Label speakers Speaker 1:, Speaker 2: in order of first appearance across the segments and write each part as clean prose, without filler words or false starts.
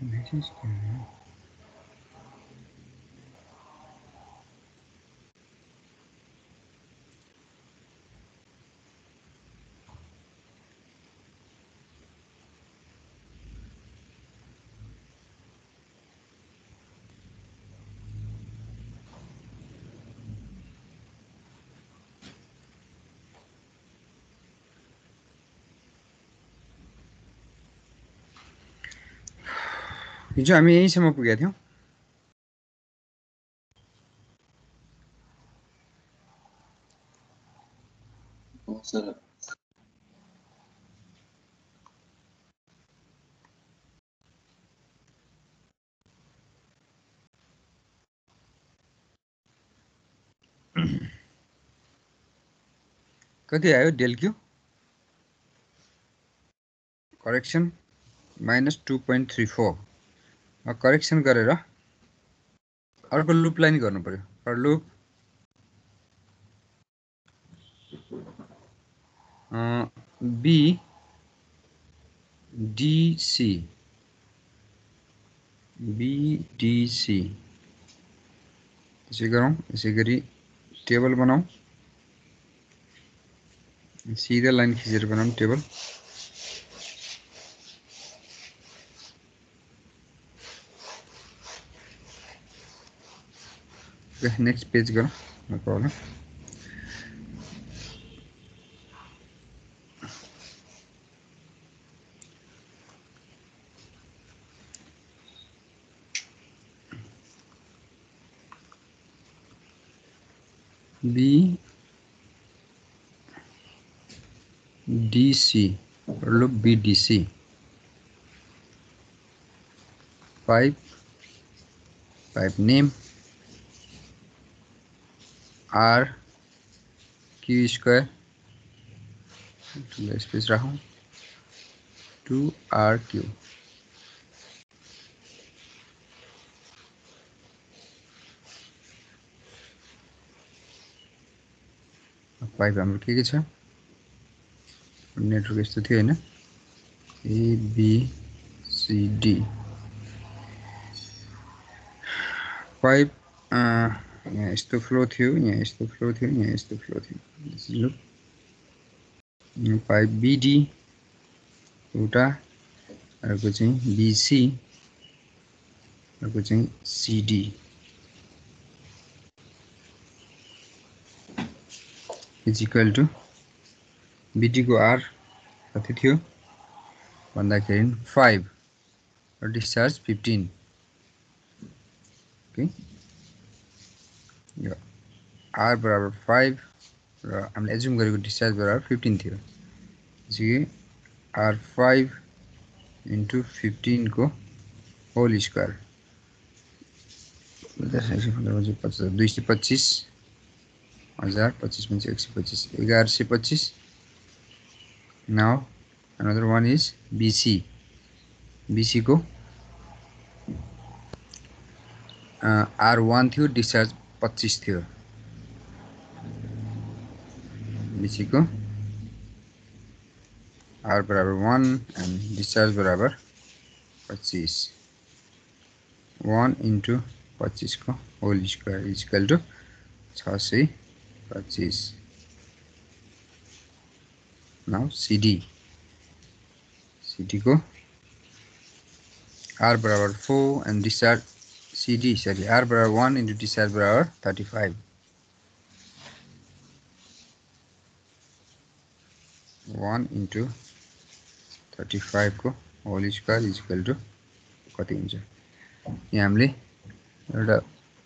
Speaker 1: Message किन हिजो हामी यहीँसम्म पुगेका थियौँ।
Speaker 2: सर
Speaker 1: कति आयो डेल क्यू करेक्सन -2.34 करेक्सन गरेर अर्को लुपलाई नि गर्नु पर्यो। For loop B DC BDC त्यसै गरौँ। यसै गरी टेबल बनाऊ, सिधा लाइन खिचेर बनाऊँ टेबल। नेक्स्ट पेज गरौँ, no problem. B DC loop BDC 5 name R Q square space राखौँ 2RQ पाइप हाम्रो के छ नेटवर्क यस्तो थियो हैन ABCD पाइप यहाँ यस्तो फ्लो थियो, यहाँ यस्तो फ्लो थियो, यहाँ यस्तो फ्लो थियो। लुप पाइप BD एउटा, अर्को चाहिँ BC, अर्को चाहिँ CD is equal to BD को R कति थियो भन्दाखेरि 5 र डिस्चार्ज 15। ओके, यो R बराबर 5 र हामीले एज्युम गरेको डिस्चार्ज बराबर 15 थियो। त्यसैले R5 into 15 को होल स्क्वायर 225 हजार 25 में 125 1125। Now another one is BC को R1 थियो, डिस्चार्ज 25 थियो। BC को R बराबर 1 एंड डिस्चार्ज बराबर 25। 1 into 25 को whole square is equal to 625। Now CD को R बराबर 4 एंड डिस्चार्ज R बराबर 1 into डिस्चार्ज बराबर 35। 1 into 35 को whole square is equal to कति हुन्छ। यहाँ हामीले एउटा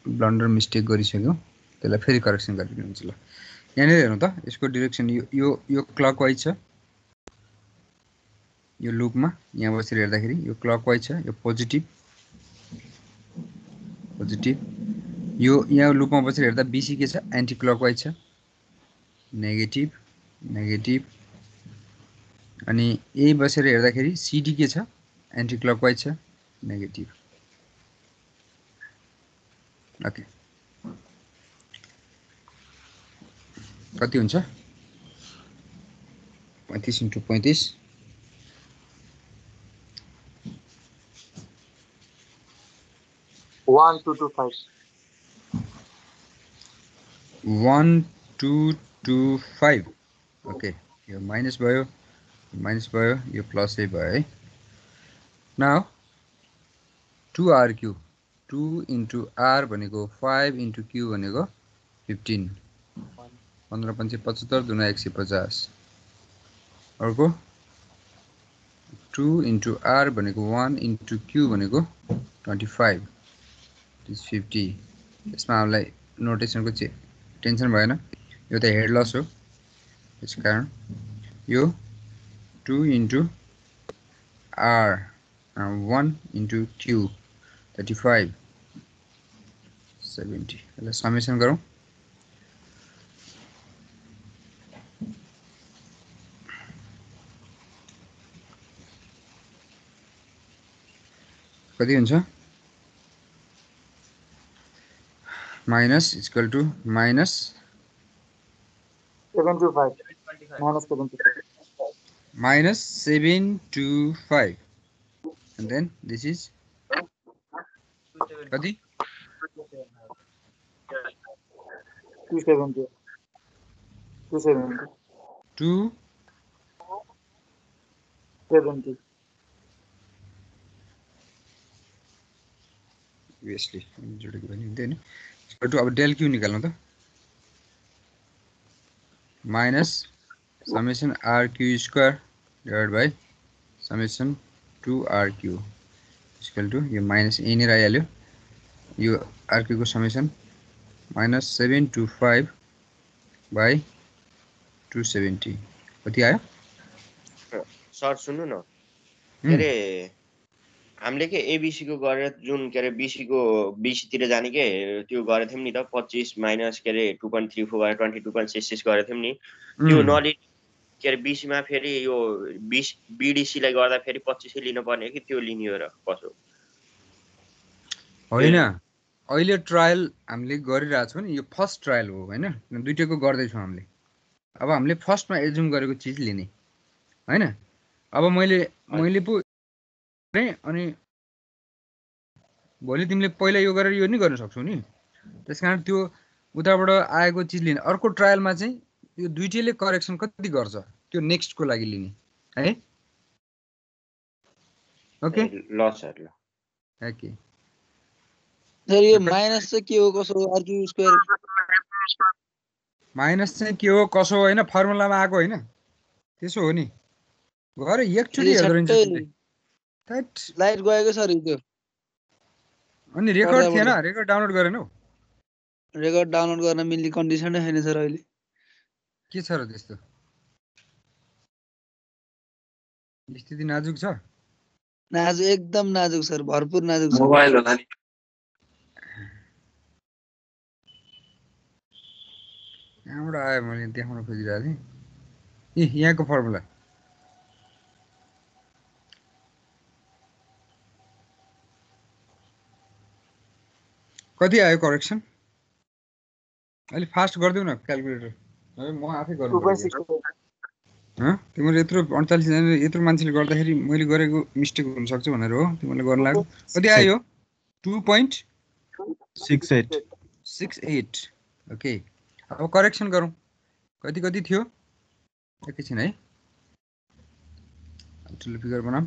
Speaker 1: ब्लन्डर मिस्टेक गरिसक्यौं, त्यसलाई फेरि करेक्सन गरिदिनु हुन्छ। ल यहाँनिर हेर्नु त, यसको डाइरेक्सन यो क्लकवाइज छ। यो लुपमा यहाँ बसेर हेर्दाखेरि यो क्लकवाइज छ, यो पोजिटिभ। यो यहाँ लुपमा बसेर हेर्दा BC के छ एन्टी क्लकवाइज छ, नेगेटिभ। अनि यही बसेर हेर्दाखेरि CD के छ एन्टी क्लकवाइज छ, नेगेटिभ। ओके, कति हुन्छ 35 into 35
Speaker 3: 1225.
Speaker 1: 1225. Okay, यो माइनस भयो यो प्लस भयो है. Now 2r cube 2 into r भनेको 5 into q भनेको 15 15 पंचे 75 दुना 150 अर्को 2 into r भनेको 1 into q भनेको 25 is 50 यसमा हामीलाई नोटेसनको टेन्सन भएन यो त हेड लस हो त्यस कारण यो 2 into r 1 into q 35 70 यसलाई समेसन गरौँ कति हुन्छ minus equal to minus
Speaker 3: 725. Minus 725.
Speaker 1: minus 725 and then this is kati
Speaker 3: 270. 270.
Speaker 1: 270 obviously जोडेको पनि हुँदैन इक्वल टु अब डेल क्यू निकाल्नु त minus summation R Q square divide by summation 2r Q equal to यो माइनस यहीँनिर आइहाल्यो यो आर क्यू को समेसन माइनस 725 बाई 270 कति आयो
Speaker 4: सर सुन्नु न के अरे हामीले के एबिसी को गरेर जुन के अरे बीसी को बीसी तिर जाने के त्यो गरे थियौ नि त 25 माइनस के अरे 2.34 गरेर 22.66 गरे थियौ नि त्यो नलि के अरे बीसी मा फेरि यो बीडीसी लाई गर्दा फेरि 25 लिनु पर्ने कि त्यो लिने हो र कसो
Speaker 1: होइन अहिले ट्रायल हामीले गरिरहेको छौं नि यो फर्स्ट ट्रायल हो हैन दुईटैको गर्दै छौं हामीले अब हामीले फर्स्टमा एज्युम गरेको चीज लिने हैन अब मैले पो अनि भोलि तिमीले पहिला यो गरेर यो नि गर्न सक्छौ नि त्यसकारण त्यो उताबाट आएको चीज लिने अर्को ट्रायलमा चाहिँ यो दुईटैले करेक्सन कति गर्छ त्यो नेक्स्ट को लागि लिने है ओके
Speaker 4: ल सर ल
Speaker 1: ओके
Speaker 5: सर यो माइनस चाहिँ के हो कसो हो आर क्यू स्क्वायर
Speaker 1: माइनस चाहिँ के हो कसो हो हैन फर्मुलामा आएको हैन त्यसो हो नि गरे एकचोटी हेर्दै रहन्छ त्यट
Speaker 5: लाइट गएको सर त्यो
Speaker 1: अनि रेकर्ड थिएन रेकर्ड डाउनलोड गरेनौ
Speaker 5: रेकर्ड डाउनलोड गर्न मिल्ने कन्डिसन नै छैन सर अहिले
Speaker 1: के छ र त्यस्तो स्थिति नाजुक छ
Speaker 5: नाजुक एकदम नाजुक सर भरपुर नाजुक छ
Speaker 2: मोबाइल होला नि
Speaker 1: यहाँबाट आयो मैले देखाउन खोजिरहेको थिएँ ए यहाँको फर्मुला कति आयो करेक्सन अलि फास्ट गरिदेऊ न क्याल्कुलेटर म आफै गर्नु पर्यो तिमीले यत्रो 48 जना यत्रो मान्छेले गर्दाखेरि मैले गरेको मिस्टेक हुन सक्छ भनेर हो तिमीले गर्न लाग्यो कति आयो 2.68 ओके अब करेक्सन गरौँ कति कति थियो एकैछिन है ठुलो फिगर बनाऊ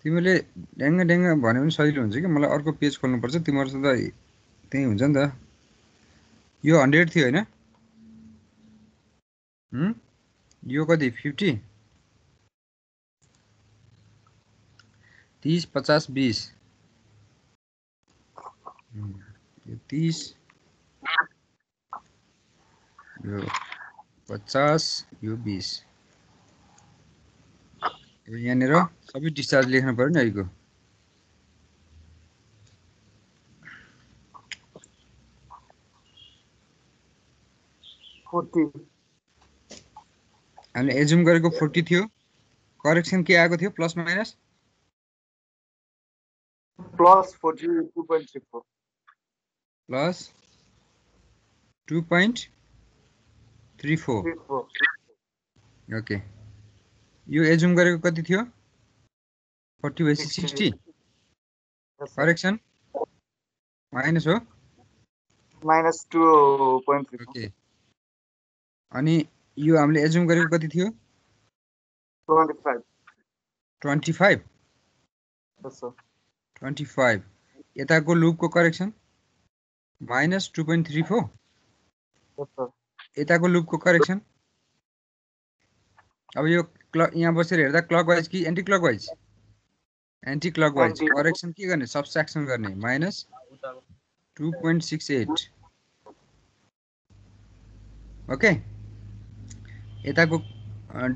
Speaker 1: तिमीले ड्याङ्ग ड्याङ्ग भने पनि सजिलो हुन्छ कि मलाई अर्को पेज खोल्नु पर्छ तिम्रो त त्यही हुन्छ नि त यो 100 थियो हैन यो कति 50 30 50 20 यो 30 यो 50 यो 20 यहाँनिर सबै डिस्चार्ज लेख्नु पर्यो नि अहिलेको हामीले एज्युम गरेको 40 थियो करेक्सन के आएको थियो plus minus
Speaker 3: plus 42.64
Speaker 1: plus 2.34 okay यो एजुम गरेको कति थियो 40 भएपछि 60 करेक्सन माइनस हो
Speaker 3: माइनस 2.3
Speaker 1: ओके अनि यो हामीले एजुम गरेको कति थियो
Speaker 3: 25
Speaker 1: 25
Speaker 3: yes sir
Speaker 1: 25 यताको लुपको करेक्सन माइनस 2.34
Speaker 3: yes sir
Speaker 1: यताको लुपको करेक्सन अब यो यहाँ बसेर हेर्दा क्लकवाइज कि anti clockwise anti clockwise
Speaker 3: Anti-
Speaker 1: correction के गर्ने सबट्र्याक्सन गर्ने माइनस 2.68 ओके यताको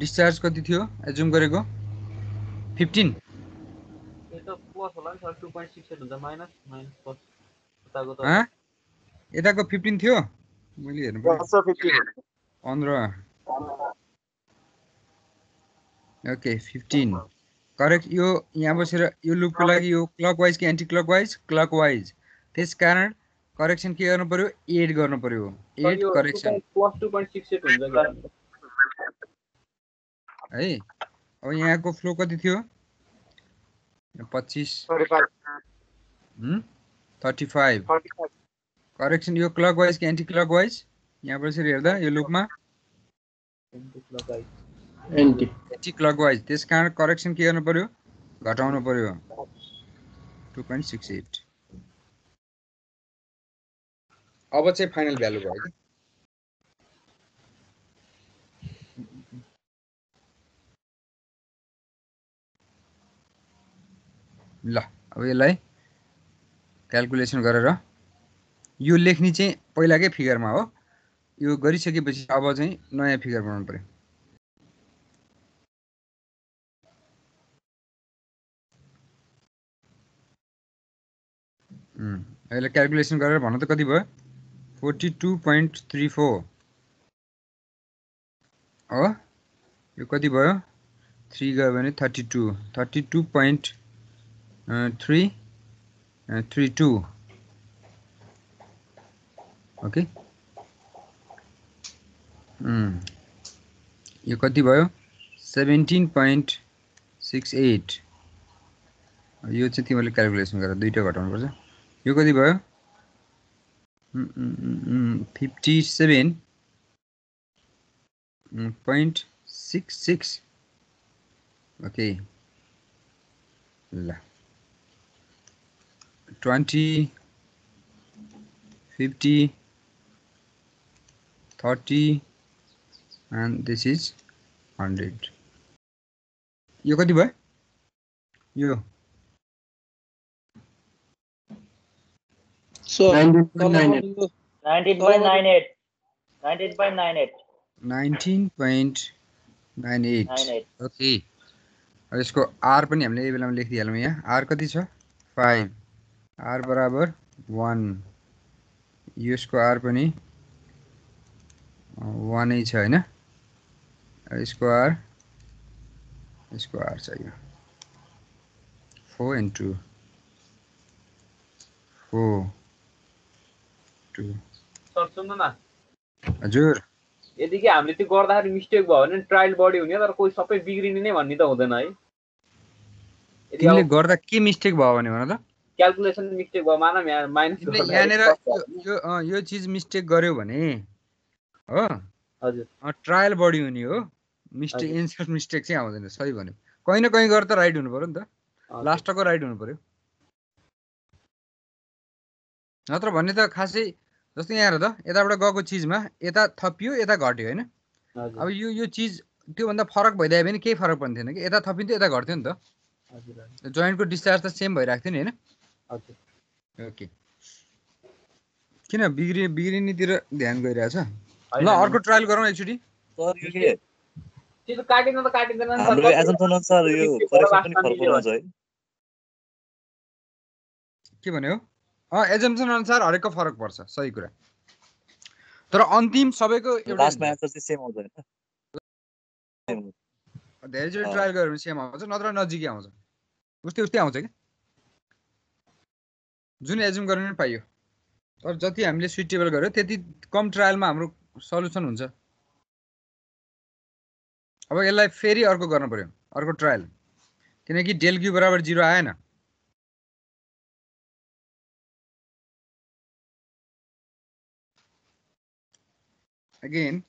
Speaker 1: डिस्चार्ज कति थियो एजुम गरेको 15 हाँ यताको 15 थियो मैले हेर्नु पर्यो
Speaker 3: yes sir 15
Speaker 1: 15 ओके 15 करेक्ट यो यहाँ बसेर यो लुपको लागि यो क्लकवाइज कि एन्टी क्लकवाइज क्लकवाइज त्यसकारण करेक्सन के गर्नु पर्यो 8 गर्नु पर्यो 8 करेक्सन है अब यहाँको फ्लो कति थियो 25 35 करेक्सन यो क्लकवाइज कि एन्टी क्लकवाइज यहाँ बसेर हेर्दा यो लुपमा एन्टी क्लकवाइज त्यसकारण करेक्सन के गर्नु पर्यो घटाउनु पर्यो 2.68 अब चाहिँ फाइनल भ्यालु भयो कि ल अब यसलाई क्याल्कुलेसन गरेर यो लेख्ने चाहिँ पहिलाकै फिगरमा हो यो गरिसकेपछि अब चाहिँ नयाँ फिगर बनाउनु पर्यो यसलाई क्याल्कुलेसन गरेर भन्नु त कति भयो 42.34 हो यो कति भयो 3 गयो भने 32.332 ओके यो कति भयो 17.68 यो चाहिँ तिमीले क्याल्कुलेसन गरेर दुईटा घटाउनु पर्छ यो कति भयो 57.66 ओके ल 20 50 30 and this is 100 यो कति भयो यो
Speaker 5: So
Speaker 2: 19.98
Speaker 1: 19.98 ओके अब यसको आर पनि हामीले यही बेलामा लेखिदिइहालौँ यहाँ आर कति छ 5 आर बराबर 1 यसको आर पनि 1 नै छ हैन यसको आर चाहियो 4 into 4 2
Speaker 6: सर सुन्नु न
Speaker 1: हजुर
Speaker 6: यदि कि हामीले त्यो गर्दाखेरि मिस्टेक भयो भने ट्रायल बढी हुने तर कोही सबै बिग्रिने नै भन्ने त हुँदैन है
Speaker 1: तिमीले गर्दा के मिस्टेक भयो भने भन त
Speaker 6: क्याल्कुलेसन मिस्टेक भयो मानम यहाँ माइनस
Speaker 1: यहाँनेर यो चीज मिस्टेक गर्यो भने हो
Speaker 6: हजुर
Speaker 1: ट्रायल बढी हुने हो मिस्टेक एन्सर मिस्टेक चाहिँ आउँदैन सही भन्यो कहीँ न कहीँ गरेर त राइट हुनु पर्यो नि त लास्टको राइट हुनु पर्यो नत्र भन्ने त खासै जस्तो यहाँ हेर त यताबाट गएको चिजमा यता थपियो यता घट्यो हैन अब यो चिज त्योभन्दा फरक भइदियो भने केही फरक पर्ने थिएन कि यता थपिन्थ्यो यता घट्थ्यो नि त जोइन्टको डिस्चार्ज त सेम भइरहेको थियो नि हैन ओके किन बिग्रिनेतिर ध्यान गइरहेछ ल अर्को ट्रायल गरौँ एकचोटि
Speaker 6: त्यो त काटिन त काटिदैन नि
Speaker 2: हाम्रो एजम्पसन अनुसार यो करेक्सन पनि फरक हुन्छ है
Speaker 1: के भन्यो एजम्पसन अनुसार हरेकको फरक पर्छ सही कुरा तर अन्तिम सबैको
Speaker 2: लास्टमा एन्सर चाहिँ सेम आउँछ हैन
Speaker 1: धेरैचोटि ट्रायल गऱ्यो भने सेम आउँछ नत्र नजिकै आउँछ उस्तै आउँछ कि जुन एजुम गर्न पनि पाइयो तर जति हामीले सुइटेबल गर्यो त्यति कम ट्रायलमा हाम्रो सल्युसन हुन्छ अब यसलाई फेरि अर्को गर्न पर्यो, अर्को ट्रायल, किनकि डेल क्यू बराबर 0 आएन। अगेन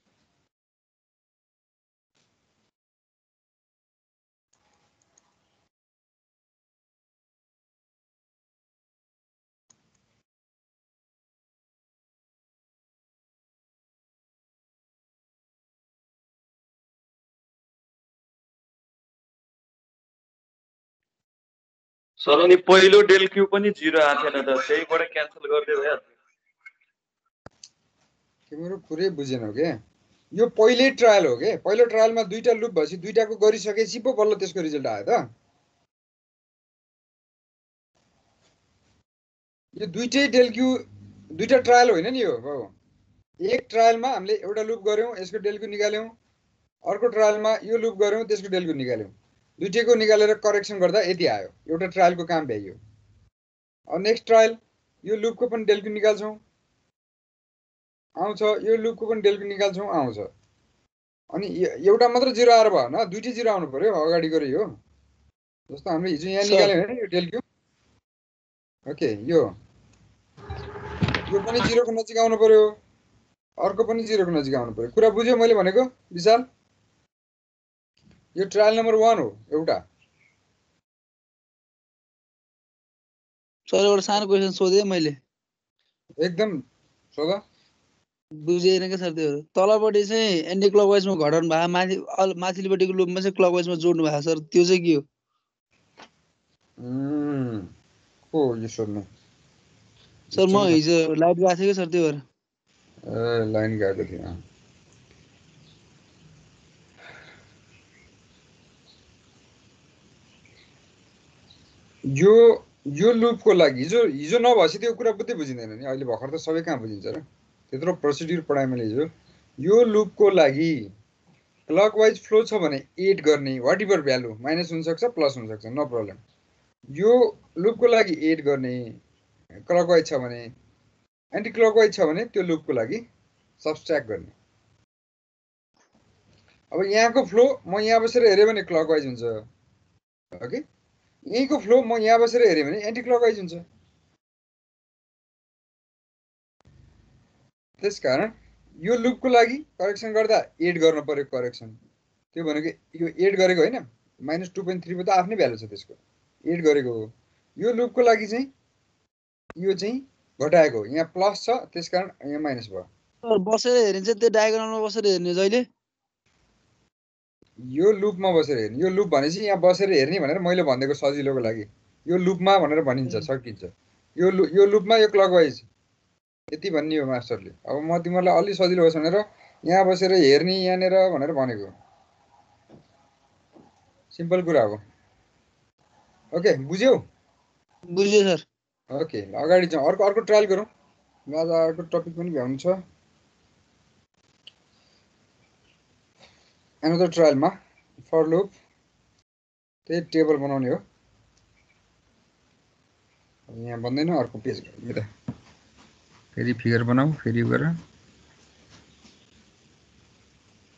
Speaker 2: सर अनि पहिलो डेल क्यू पनि 0 आएको थिएन त, त्यहीबाट क्यान्सल गर्दै भइहाल्छ।
Speaker 1: तिम्रो पुरै बुझेनौ के? यो पहिलो ट्रायल हो के? पहिलो ट्रायलमा दुईटा लुप भएपछि दुईटाको गरिसकेपछि पो बल्ल त्यसको रिजल्ट आयो त। यो दुईटै डेल क्यू दुईटा ट्रायल होइन नि यो बाबु। एक ट्रायलमा हामीले एउटा लुप गर्यौं, यसको डेल क्यू निकाल्यौं, अर्को ट्रायलमा यो लुप गर्यौं, त्यसको डेल क्यू निकाल्यौं, दुईटैको निकालेर करेक्सन गर्दा यति आयो, एउटा ट्रायलको काम भ्याइयो। अब नेक्स्ट ट्रायल यो लुपको पनि डेल क्यू निकाल्छौं, आउँछ, यो लुपको पनि डेल क्यू निकाल्छौं, आउँछ। अनि एउटा मात्र 0 आएर भएन, दुईटै 0 आउनु पर्यो अगाडि गरे यो। जस्तो हामीले हिजो यहाँ निकाल्यौं हैन यो डेल क्यू। ओके, यो पनि 0 को नजिक आउनु पर्यो, अर्को पनि 0 को नजिक आउनु पर्यो। कुरा बुझ्यौ मैले भनेको विशाल? यो ट्रायल नम्बर 1 हो एउटा।
Speaker 5: सर एउटा सानो क्वेशन सोधेँ मैले,
Speaker 1: एकदम सोध।
Speaker 5: बुझेन क्या सर त्यो। तलपट्टि चाहिँ एन्टी क्लकवाइजमा घटाउनु भएको, माथिल्लोपट्टिको लुपमा चाहिँ क्लकवाइजमा जोड्नु भएको सर, त्यो चाहिँ के हो?
Speaker 1: को यो सोध्नु?
Speaker 5: सर म हिजो लाइभ गएको थिएँ कि सर, त्यो भएर।
Speaker 1: ए लाइन गएको थियो। यो लुपको लागि हिजो नभएपछि त्यो कुरा बुझ्दै बुझिँदैन नि। अहिले भर्खर त सबै कहाँ बुझिन्छ र? त्यत्रो प्रोसिड्युर पढाएँ मैले हिजो। यो लुपको लागि क्लकवाइज फ्लो छ भने 8 गर्ने, वाट एभर भ्यालु, माइनस हुनसक्छ प्लस हुनसक्छ, नो प्रब्लम। यो लुपको लागि 8 गर्ने क्लकवाइज छ भने, एन्टी क्लकवाइज छ भने त्यो लुपको लागि सब्स्ट्र्याक्ट गर्ने। अब यहाँको फ्लो म यहाँ बसेर हेरेँ भने क्लकवाइज हुन्छ, ओके? यहीँको फ्लो म यहाँ बसेर हेरेँ भने एन्टी क्लकवाइज हुन्छ। त्यसकारण यो लुपको लागि करेक्सन गर्दा 8 गर्न पर्यो करेक्सन। त्यो भनेको यो 8 गरेको होइन, -2.3 पो त आफ्नै भ्यालु छ त्यसको, 8 गरेको हो। यो लुपको लागि चाहिँ यो चाहिँ घटाएको हो, यहाँ प्लस छ त्यसकारण यहाँ माइनस भयो।
Speaker 5: सर बसेर हेर्ने चाहिँ त्यो डायगोनलमा बसेर हेर्ने जहिले?
Speaker 1: यो लुपमा बसेर हेर्ने। यो लुप भनेपछि यहाँ बसेर हेर्ने भनेर मैले भनेको सजिलोको लागि यो लुपमा भनेर भनिन्छ, सकिन्छ। यो लुपमा यो क्लकवाइज यति भन्ने हो मास्टरले। अब म तिमीहरूलाई अलि सजिलो होस् भनेर यहाँ बसेर हेर्ने यहाँनिर भनेर भनेको, सिम्पल कुरा हो। ओके, बुझ्यौ?
Speaker 5: बुझ्यो सर।
Speaker 1: ओके, अगाडि जाउँ, अर्को ट्रायल गरौँ। आज अर्को टपिक पनि भ्याउनु छ। एनदर ट्रायलमा फर लुप त्यही टेबल बनाउने हो। यहाँ बन्दैन, अर्को पेज यता फेरि फिगर बनाऊ, फेरि गर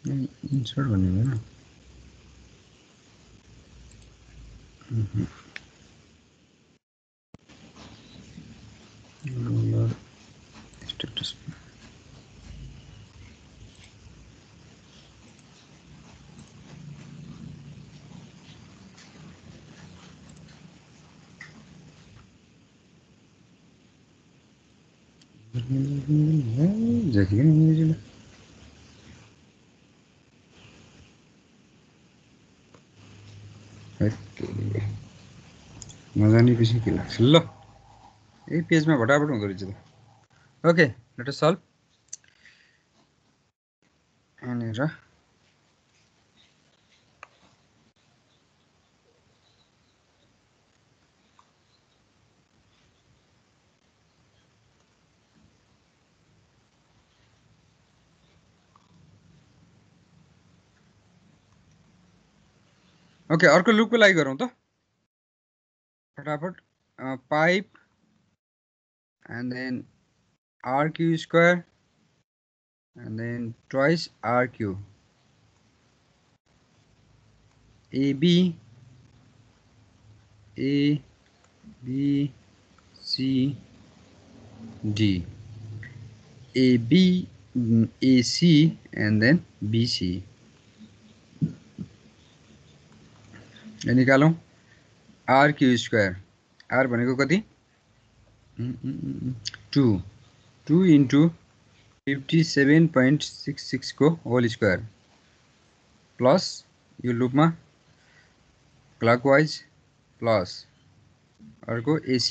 Speaker 1: इन्सर्ट भन्ने होइन। स्टेटस नजानेपछि के लाग्छ? ल यही पेजमा भटाभट हुँदो रहेछ त। Okay, let us solve. यहाँनिर ओके, अर्को लुपको लागि गरौँ त फटाफट। Pipe and then RQ square and then twice RQ. AB A B C D, AB AC and then BC. निकालौं R Q square, R भनेको कति 2 into 57.66 को होल स्क्वायर प्लस यो लुपमा क्लकवाइज प्लस अर्को AC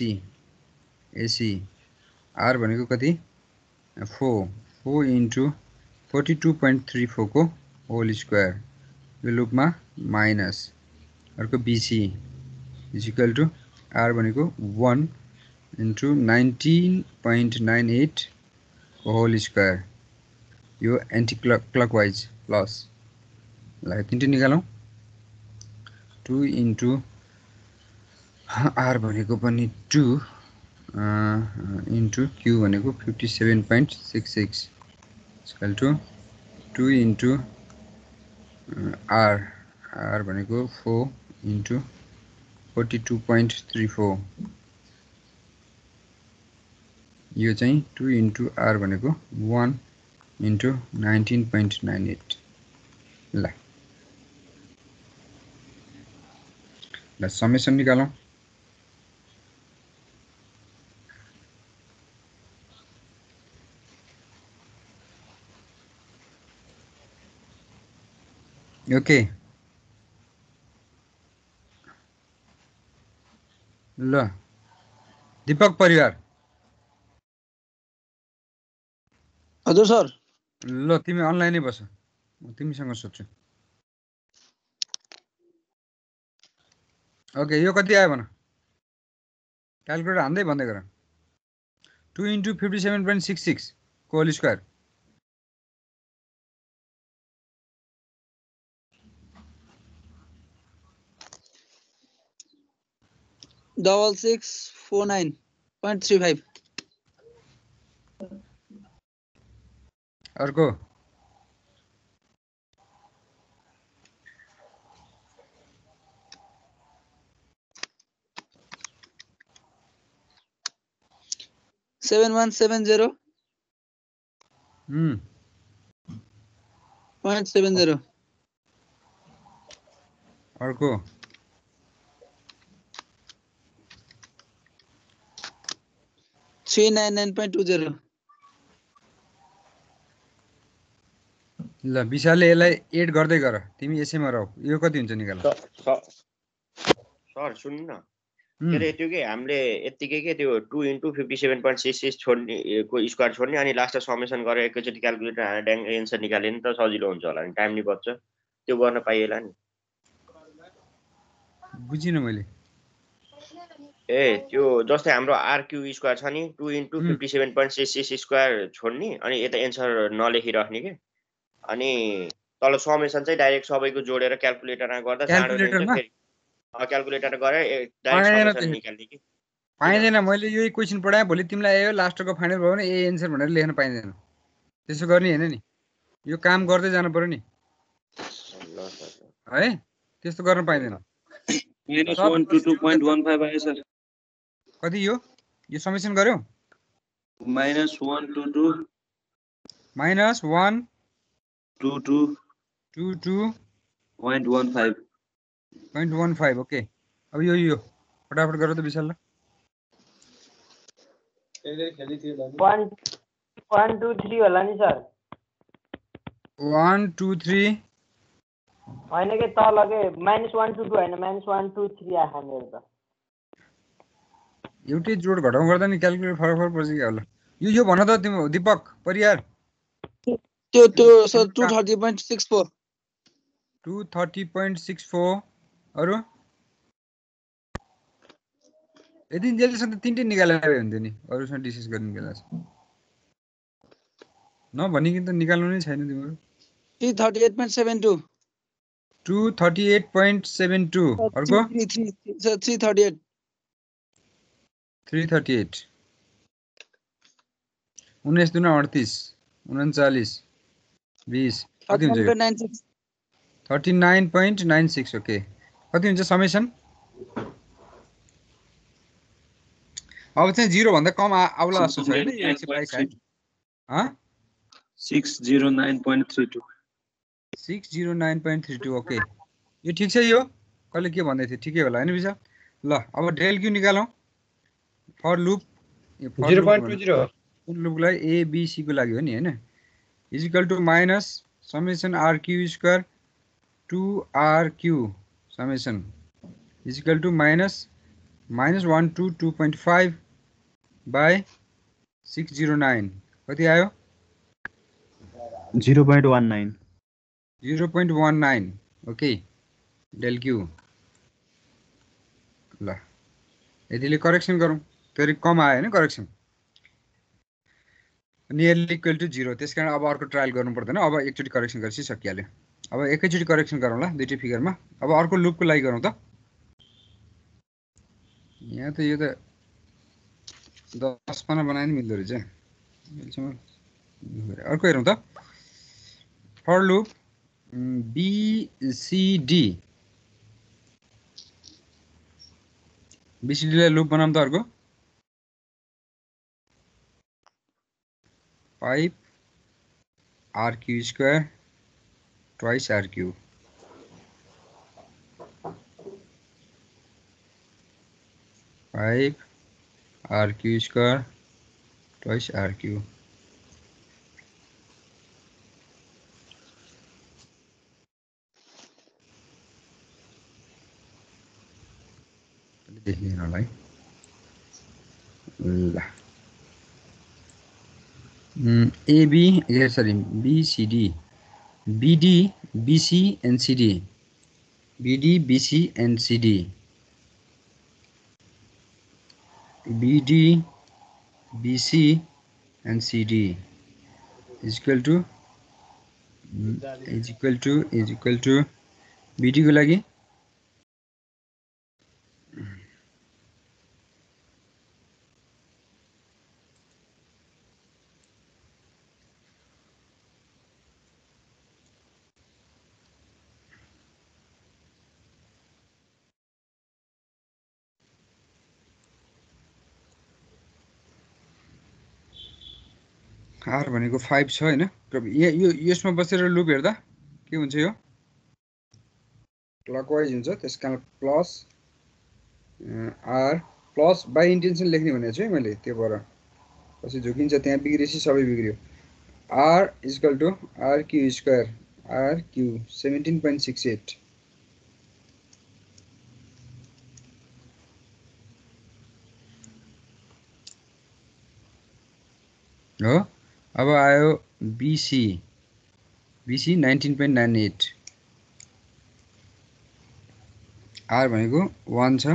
Speaker 1: R भनेको कति 4 into 42.34 को whole square यो लुपमा माइनस अर्को BC is equal to R भनेको 1 into 19.98 को होल स्क्वायर यो एन्टी क्लकवाइज प्लस ला तीनटै निकालौं 2 into R भनेको पनि 2 into Q भनेको 57.66 इक्वल टु 2 into R भनेको 4 into 42.34 यो चाहिँ 2 into R भनेको 1 into 19.98 ल समेसन निकालौं ओके ल दीपक परिवार
Speaker 5: हजुर सर
Speaker 1: ल तिमी अनलाइनै बस म तिमीसँग सोध्छु ओके यो कति आयो भन क्याल्कुलेटर हान्दै भन्दै गर 2 into 57.66 को होल स्क्वायर
Speaker 5: डबल 649.35
Speaker 1: अर्को
Speaker 5: 7170.70
Speaker 1: अर्को
Speaker 5: 399.20
Speaker 1: ल विशालले यसलाई एड गर्दै गर तिमी यसैमा रह यो कति हुन्छ निकाल
Speaker 4: सर सुन्नु न के रे त्यो के हामीले यतिकै के त्यो 2 into 57.66 छोड्ने को स्क्वायर छोड्ने अनि लास्टमा समेसन गरेर एकैचोटि क्याल्कुलेटर हानेर ड्याङ एन्सर निकाले नि त सजिलो हुन्छ होला नि टाइम नि बच्छ त्यो गर्न पाइएला नि
Speaker 1: बुझिन मैले
Speaker 4: ए त्यो जस्तै हाम्रो आरक्यू स्क्वायर छ नि 2 into 57.66 स्क्वायर छोड्ने अनि यता एन्सर नलेखिराख्ने के अनि तल समेसन चाहिँ डाइरेक्ट सबैको जोडेर क्याल्कुलेटरमा गर्दा चाँडो हुन्छ फेरि क्याल्कुलेटर गरेर डाइरेक्ट समेसन निकाल्ने कि
Speaker 1: पाइँदैन मैले यही क्वेशन पढाएँ भोलि तिमीलाई आयो लास्टको फाइनल भयो भने ए एन्सर भनेर लेख्न पाइँदैन त्यसो गर्ने हैन नि यो काम गर्दै जानु पर्यो नि है त्यस्तो गर्न पाइँदैन
Speaker 2: -122.15 आयो सर
Speaker 1: कति यो समेसन गर्यौ -122.15 ओके अब यो फटाफट गर त विशाल
Speaker 7: 1 2 3 होला नि सर
Speaker 1: 1 2 3
Speaker 7: हैन के तल के -1 2 2 हैन -1 2 3 आखा मेरो त
Speaker 1: एउटै जोड घटाउ गर्दा नि क्याल्कुलेटर फरक पर्छ के होला यो भन त तिम्रो दीपक परियार
Speaker 5: त्यो सर 230.64
Speaker 1: 230.64 अरु यदि जेलेसम्म तीनटै निकालेर हुन्थ्यो नि अरुसँग डिस्कस गर्ने बेला नभनिकन त निकाल्नु नै छैन तिम्रो
Speaker 5: 338.72
Speaker 1: 238.72 अर्को
Speaker 5: 338
Speaker 1: 338 19 दुना 38 39 20 कति हुन्छ 39.96 ओके कति हुन्छ समेसन अब चाहिँ 0 भन्दा कम आउला जस्तो छ हैन यो एक्सप्लाई साइड
Speaker 2: 609.32
Speaker 1: 609.32 ओके यो ठीक छ यो कहिले के भन्दै थियो ठिकै होला हैन विशाल ल अब डेल क्यू निकालौं फर लूप
Speaker 8: 0.20
Speaker 1: कुन लूपलाई ए बी सी को लागि हो नि हैन is equal to minus summation R Q square 2rq summation is equal to minus 122.5 by 609 कति आयो
Speaker 8: 0.19
Speaker 1: 0.19 ओके डेल क्यू ल यतिले करेक्सन गरौँ फेरि कम आयो हैन करेक्सन नियरली इक्वल टु 0 त्यसकारण अब अर्को ट्रायल गर्नु पर्दैन अब एकचोटी करेक्सन गरेपछि सकिहाल्यो अब एकैचोटी करेक्सन गरौँला दुईटै फिगरमा अब अर्को लुपको लागि गरौँ त यहाँ त यो त 10 पन्ना बनाए नि मिल्दो रहेछ अर्को हेरौँ त फर लुप बीसीडी बीसीडी लाई लुप बनाऊँ त अर्को 5 rq square twice rq 5 rq square twice rq देखिनलाई ल AB sorry BCD BD BC and CD BD BC and CD BD BC and CD is equal to BD को लागि R भनेको 5 छ हैन यो यसमा बसेर लुप हेर्दा के हुन्छ यो क्लकवाइज हुन्छ त्यसकारण plus R plus by intention लेख्ने भनेको छु है मैले त्यो भएर पछि झुकिन्छ त्यहाँ बिग्रेसी सबै बिग्रियो R equal to RQ square RQ 17.68 हो अब आयो BC 19.98 R भनेको 1 छ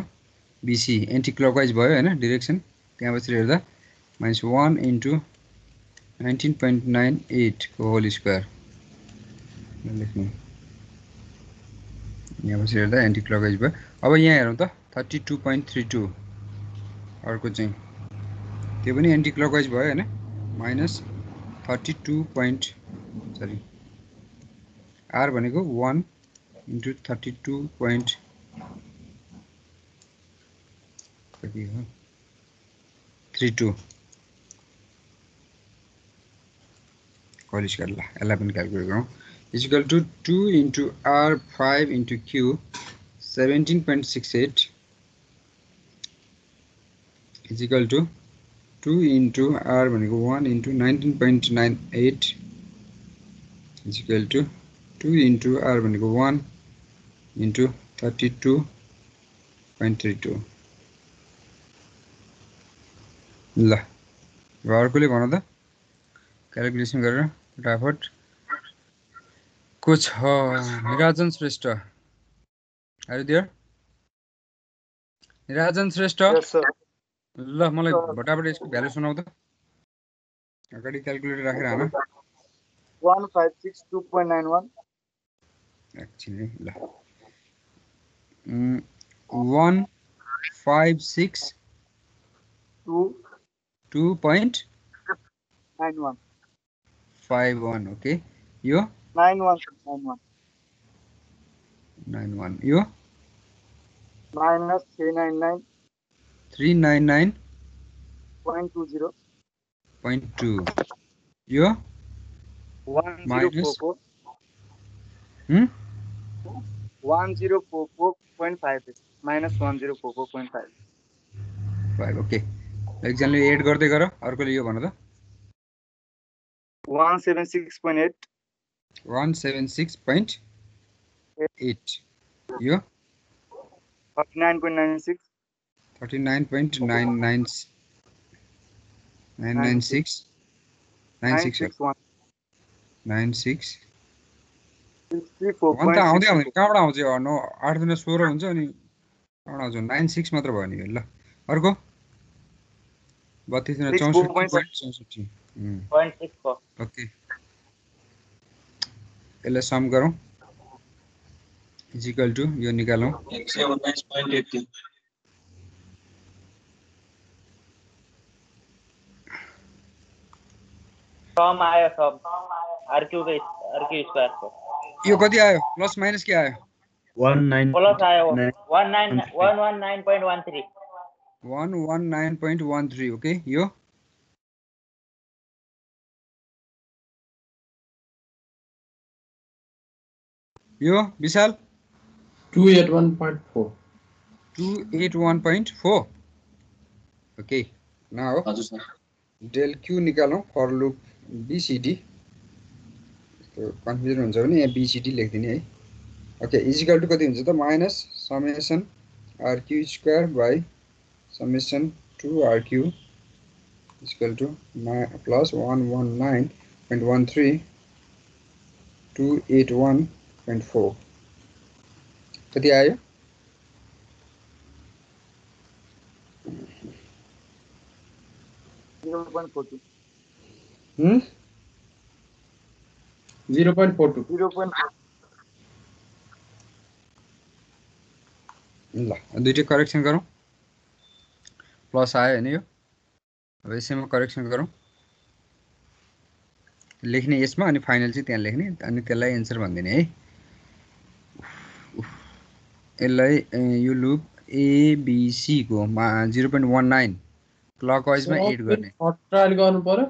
Speaker 1: BC एन्टी क्लकवाइज भयो हैन डाइरेक्सन त्यहाँ बसेर हेर्दा -1 इन्टु 19.98 को होल स्क्वायर लेख्नु यहाँ बसेर हेर्दा एन्टी क्लकवाइज भयो अब यहाँ हेरौँ त 32.32 अर्को चाहिँ त्यो पनि एन्टी क्लकवाइज भयो हैन -32 sorry R भनेको 1 इन्टु 32 कति हो 32 होल स्क्वायर ल यसलाई पनि क्याल्कुलेट गरौँ is equal to 2 into R 5 into Q 17.68 is equal to 2 into R भनेको 1 into 19.98 is equal to 2 into R भनेको 1 into 32.32 ल अर्कोले भन त क्याल्कुलेसन गरेर फटाफट को छ Niranjan Shrestha are there Niranjan Shrestha
Speaker 3: Yes, sir.
Speaker 1: ल मलाई फटाफट यसको भ्यालु सुनाउ त अगाडि क्याल्कुलेटर राखेर हान
Speaker 3: 1562.91
Speaker 1: एकछिन है ल 156
Speaker 3: 2.91
Speaker 1: 2.51 ओके यो
Speaker 3: 91
Speaker 1: 91 यो
Speaker 3: minus 399.20.
Speaker 1: 399.2 यो minus
Speaker 3: 1044.
Speaker 1: hmm
Speaker 3: 1044.5 minus 1044.5.
Speaker 1: 5 ओके एकजनाले एड गर्दै गर अर्कोले यो भन त
Speaker 3: 176.8.
Speaker 1: 176.8 यो
Speaker 3: 39.96.
Speaker 1: 39.996 96
Speaker 3: 961.
Speaker 1: 96
Speaker 3: 64.
Speaker 1: अन्त आउँदै आउँदैन कहाँबाट आउँछ यो 8 दुना 16 हुन्छ अनि कहाँबाट आउँछ 96 मात्र भयो नि ल अर्को 32 दुना 64.64
Speaker 7: 0.64.
Speaker 1: ओके यसलाई सम गरौँ इजिकल टु यो निकालौँ
Speaker 2: 179.80
Speaker 7: सम आयो सम आरक्यू स्क्वायर को
Speaker 1: यो कति आयो प्लस माइनस के आयो
Speaker 8: 19
Speaker 7: प्लस आयो 119.13.
Speaker 1: 119.13 ओके यो विशाल
Speaker 9: 281.4
Speaker 1: 281.4 ओके नाउ
Speaker 2: हजुर सर
Speaker 1: डेल क्यू निकालौँ फर लुप बीसीडी कन्फ्युजन हुन्छ भने यहाँ बीसीडी लेखिदिने है ओके इजिकल टु कति हुन्छ त minus summation RQ square by summation 2RQ is equal to plus 119.13 281.4 कति आयो
Speaker 3: 0.42.
Speaker 9: 0.42
Speaker 1: ल दुईटै करेक्सन गरौँ प्लस आयो होइन यो अब यसैमा करेक्सन गरौँ लेख्ने यसमा अनि फाइनल चाहिँ त्यहाँ लेख्ने अनि त्यसलाई एन्सर भनिदिने है यसलाई यो लुप एबिसी को 0.19 क्लकवाइजमा एड गर्ने
Speaker 9: ट्रायल गर्नु पर्यो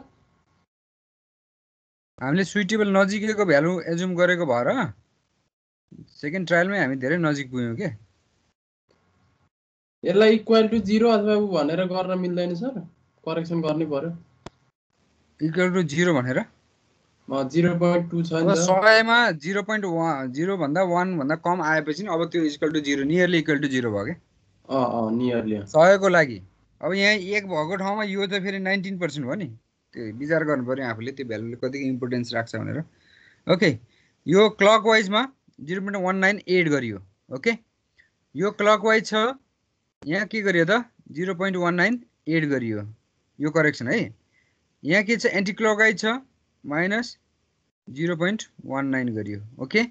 Speaker 1: हामीले सुइटेबल नजिकैको भ्यालु एजुम गरेको भएर सेकेन्ड ट्रायलमै हामी धेरै नजिक पुग्यौँ के
Speaker 9: यसलाई इक्वल टु 0 अथवा उ भनेर गर्न मिल्दैन सर करेक्सन गर्नै पर्यो
Speaker 1: इक्वल टु 0 भनेर
Speaker 9: 0.2 छ नि त
Speaker 1: 100मा 0.1 भन्दा 1 भन्दा कम आएपछि नि अब त्यो equal to 0 nearly equal to 0 भयो के
Speaker 9: नियरली
Speaker 1: 100 को लागि अब यहाँ 1 भएको ठाउँमा यो त फेरि 19% हो नि त्यो विचार गर्नु पर्यो आफूले त्यो भ्यालुले कतिको इम्पोर्टेन्स राख्छ भनेर ओके यो क्लकवाइजमा 0.19 एड गरियो ओके यो क्लकवाइज छ यहाँ के गरियो त 0.19 एड गरियो यो करेक्सन है यहाँ के छ एन्टी क्लकवाइज छ माइनस 0.19 गरियो ओके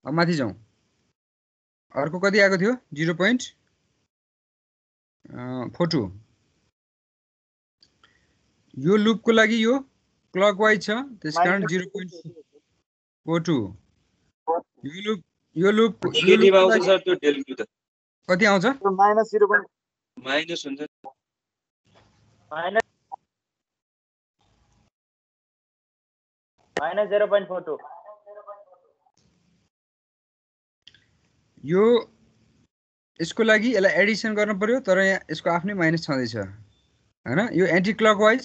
Speaker 1: अब माथि जाउँ अर्को कति आएको थियो 0.42 यो लुपको लागि यो क्लकवाइज छ त्यसकारण 0.42 यो लुप
Speaker 2: नेगेटिभ आउँछ सर त्यो डेल क्यू त
Speaker 1: कति आउँछ
Speaker 3: minus 0.
Speaker 2: माइनस हुन्छ
Speaker 7: minus 0.42.
Speaker 1: यो यसको लागि यसलाई एडिसन गर्नु पर्यो तर यहाँ यसको आफ्नै माइनस छँदैछ हैन यो एन्टी क्लकवाइज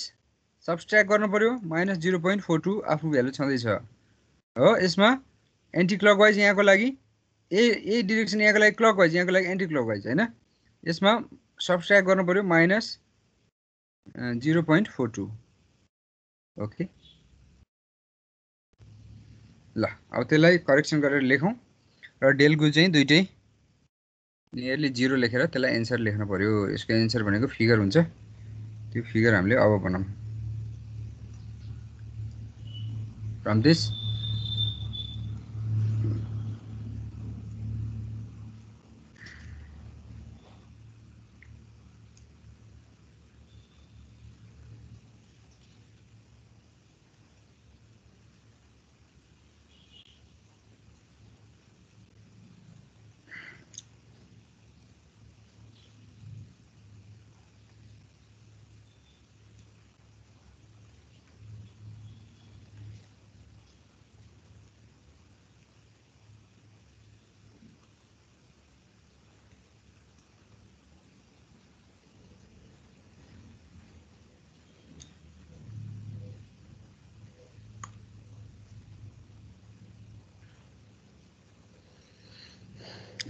Speaker 1: सबट्र्याक्ट गर्नु पर्यो माइनस 0.42 आफ्नो भ्यालु छँदैछ हो यसमा एन्टी क्लकवाइज यहाँको लागि ए डिरेक्सन यहाँको लागि क्लकवाइज यहाँको लागि एन्टी क्लकवाइज हैन यसमा सबट्र्याक्ट गर्नु पर्यो माइनस 0.42 ओके ल अब त्यसलाई करेक्सन गरेर लेखौँ र डेल गुल चाहिँ दुइटै नियरली 0 लेखेर त्यसलाई एन्सर लेख्नु पर्यो यसको एन्सर भनेको फिगर हुन्छ त्यो फिगर हामीले अब बनाऊँ फ्रम दिस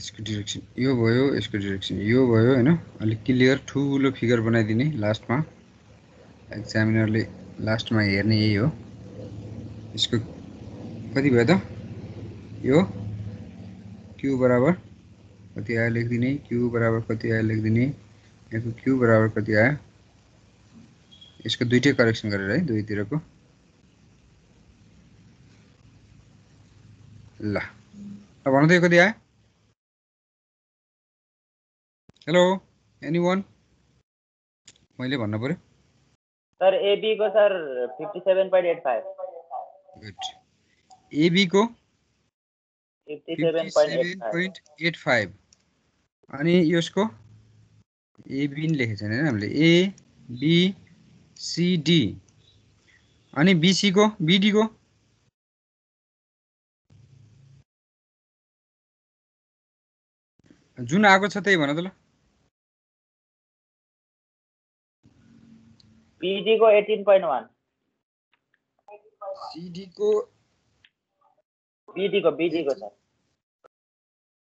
Speaker 1: यसको डिरेक्सन यो भयो, यसको डिरेक्सन यो भयो हैन। अलिक क्लियर ठुलो फिगर बनाइदिने लास्टमा, एक्जामिनरले लास्टमा हेर्ने यही हो। यसको कति भयो त? यो q बराबर कति आयो लेखिदिने, q बराबर कति आयो लेखिदिने, यहाँको q बराबर कति आयो। यसको दुईटै करेक्सन गरेर है, दुईतिरको। ल भन्नु त यो कति आयो? Hello anyone? मैले भन्नु पर्यो।
Speaker 7: सर एबी को सर 57.85।
Speaker 1: गुड। एबी को
Speaker 7: 57.85
Speaker 1: 57.85 अनि यसको एबी नि लेखेको छैन हामीले, ए बी सी डी अनि बीसी को बीडी को जुन आएको छ त्यही भन त ल।
Speaker 7: बीडी को 18.1
Speaker 1: सीडी को
Speaker 7: बीडी को सर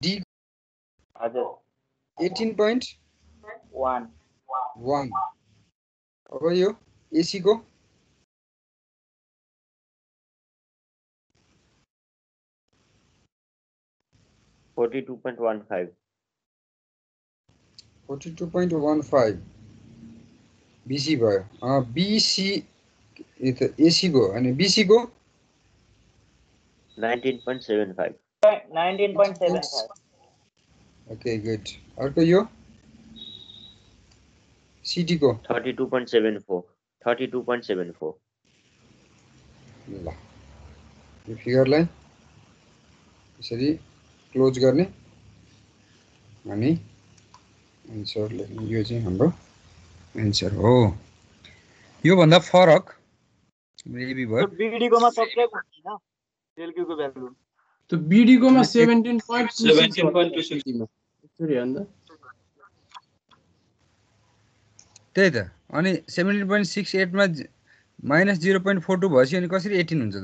Speaker 1: डी
Speaker 7: हजुर
Speaker 1: 18.1
Speaker 7: 1
Speaker 1: अब यो एसी को
Speaker 4: 42.15
Speaker 1: 42.15 बीसी भयो। बीसी एसी को अनि बीसी को
Speaker 4: 19.75
Speaker 7: 19.75
Speaker 1: ओके गुड। अर्को यो सीडी को
Speaker 4: 32.74
Speaker 1: ल यो फिगरलाई यसरी क्लोज गर्ने अनि एन्सर लेख्ने। यो चाहिँ हाम्रो एन्सर हो। यो भन्दा फरक एबी भयो।
Speaker 3: बीडी को मा सब्ट्र्याक्ट हुन्छ हैन एलक्यू को भ्यालु
Speaker 9: त्यो बीडी को मा 17.26 मा यसरी भन्दा
Speaker 1: त्यही त। अनि 17.68 मा माइनस 0.42 भएपछि अनि कसरी 18 हुन्छ त?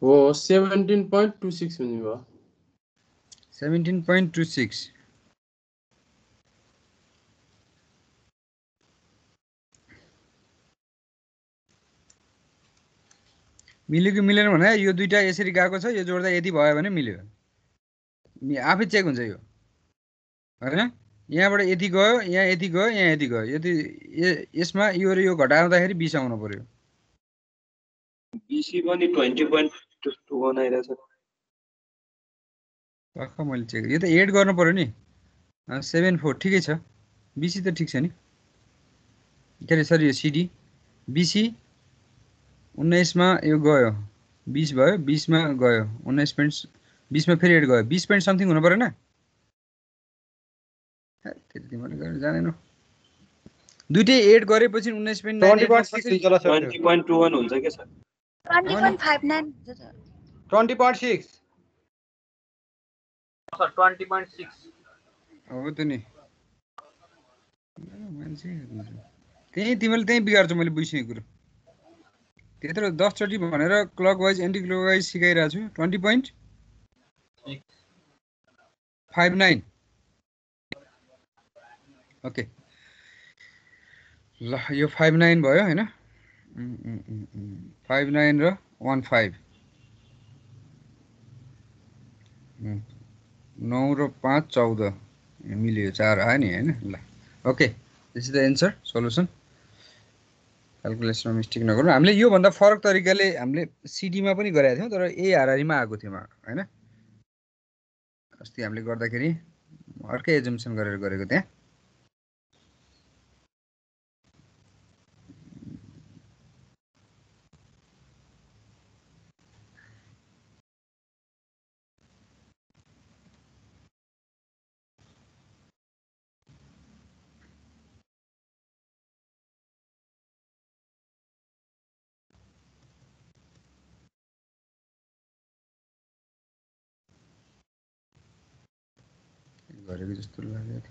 Speaker 9: हो 17.26 हुने भयो।
Speaker 1: 17.26 मिल्यो कि मिलेन भने यो दुईटा यसरी गएको छ, यो जोड्दा यदि भयो भने मिल्यो। आफै चेक हुन्छ यो हैन। यहाँबाट यति गयो, यहाँ यति गयो, यहाँ यति गयो, यति यसमा यो र यो घटाउँदाखेरि 20 आउनु पर्यो।
Speaker 2: बीसी पनि 20.21 आइरहेछ।
Speaker 1: पक्का मैले चेक, यो त एड गर्नु पर्यो नि। 74 ठिकै छ। बीसी त ठिक छ नि। के अरे सर यो सीडी बीसी 19 मा यो गयो 20 भयो, 20 मा गयो 19.20 मा फेरि एड गयो 20 पॉइंट समथिङ हुनु पर्यो न। त्यति तिमीले गर्न जानेनौ। दुईटै एड गरेपछि 19.98
Speaker 2: 20.21 हुन्छ के सर?
Speaker 10: 20.59
Speaker 8: 20.6
Speaker 6: सर 20.6
Speaker 1: हो त नि। मान्छे त्यही तिमीले त्यही बिगार्छौ, मैले बुझिसकेको कुरो। त्यत्रो 10 चोटि भनेर क्लकवाइज एन्टी क्लकवाइज सिकाइरहेको छु। 20.59 ओके ल यो 59 भयो हैन। 59 र 15 9 र 5 14 मिल्यो, 4 आयो नि हैन। ल okay this is the answer solution. क्याल्कुलेसनमा मिस्टेक नगरौँ। हामीले यो भन्दा फरक तरिकाले हामीले सीडी मा पनि गरेका थियौं, तर ए हारारीमा आएको थियो हैन। अस्ति हामीले गर्दाखेरि अर्कै एजम्पसन गरेर गरेको त्यहाँ। गरेको जस्तो लाग्यो।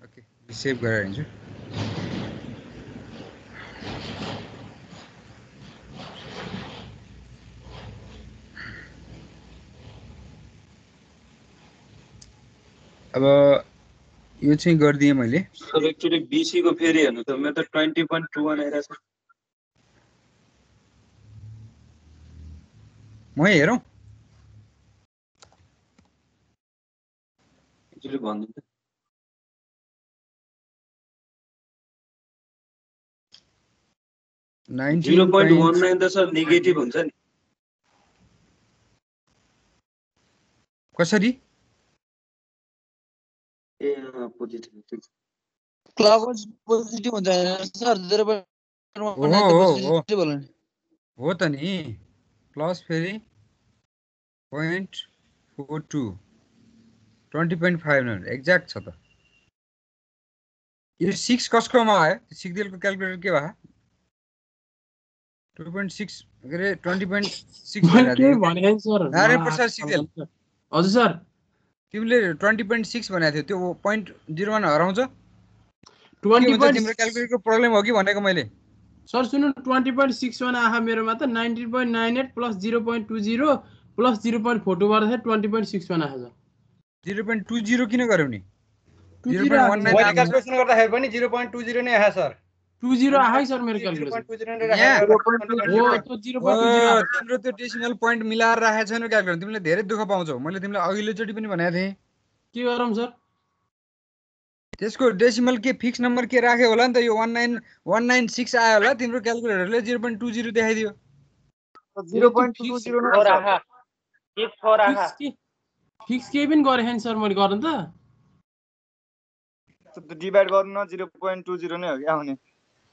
Speaker 1: ओके सेभ गरेर हिँड्छु। अब यो चाहिँ गरिदिएँ मैले।
Speaker 2: सर एक्चुअली बीसी को फेरि हेर्नु त मेरो त 20.21 आइरहेछ।
Speaker 1: म हेरौँ
Speaker 2: एक्चुअली भन्नु त 0.19 त सर नेगेटिभ हुन्छ नि।
Speaker 1: कसरी
Speaker 2: ए पोजिटिभ ठीक छ।
Speaker 5: क्लकवाइज पोजिटिभ हुन्छ सर 0.19 त पोजिटिभ होला नि।
Speaker 1: हो त नि प्लस फेरि 0.42 20.5 एक्ज्याक्ट छ त। यो 6 कसकोमा आयो सिग्देलको क्यालकुलेटर के भयो 2.6 के अरे 20.6
Speaker 9: भने सर
Speaker 1: नारायण प्रसाद सिग्देल
Speaker 9: हजुर सर
Speaker 1: तिमीले 20.6 भनेको थियो त्यो 0.01 हराउँछ
Speaker 9: 20.
Speaker 1: तिम्रो क्यालकुलेटरको प्रब्लम हो कि भनेको मैले।
Speaker 9: सर सुन्नु 20.61 आहा मेरोमा त 19.98 प्लस 0.20 प्लस 0.42 गर्दाखेरि 20.61 आहा छ।
Speaker 1: 0.20 किन गर्यौ नि
Speaker 9: 0.19
Speaker 8: मैले क्याल्कुलेसन गर्दाखेरि पनि 0.20 नै आयो सर।
Speaker 9: 20 आहा सर मेरो क्याल्कुलेसन।
Speaker 8: 0.20 नै राखेको
Speaker 9: हो त 0.20
Speaker 1: तिम्रो त्यो डेसिमल पोइन्ट मिलाएर राखेको छैन क्यालकुलेटर तिमीले धेरै दुःख पाउँछौ। मैले तिमीलाई अघिल्लोचोटि पनि भनेको थिएँ
Speaker 9: के गरौँ सर
Speaker 1: त्यसको डेसिमल के फिक्स नम्बर के राख्यो होला नि त। यो 19196 आयो होला तिम्रो क्यालकुलेटरले 0.20 देखाइदियो।
Speaker 3: 0.20 नै राखा
Speaker 9: फिक्स केही पनि गरे छैन सर मैले गर्नु त।
Speaker 3: डिभाइड गर्नु न 0.20 नै हो कि आउने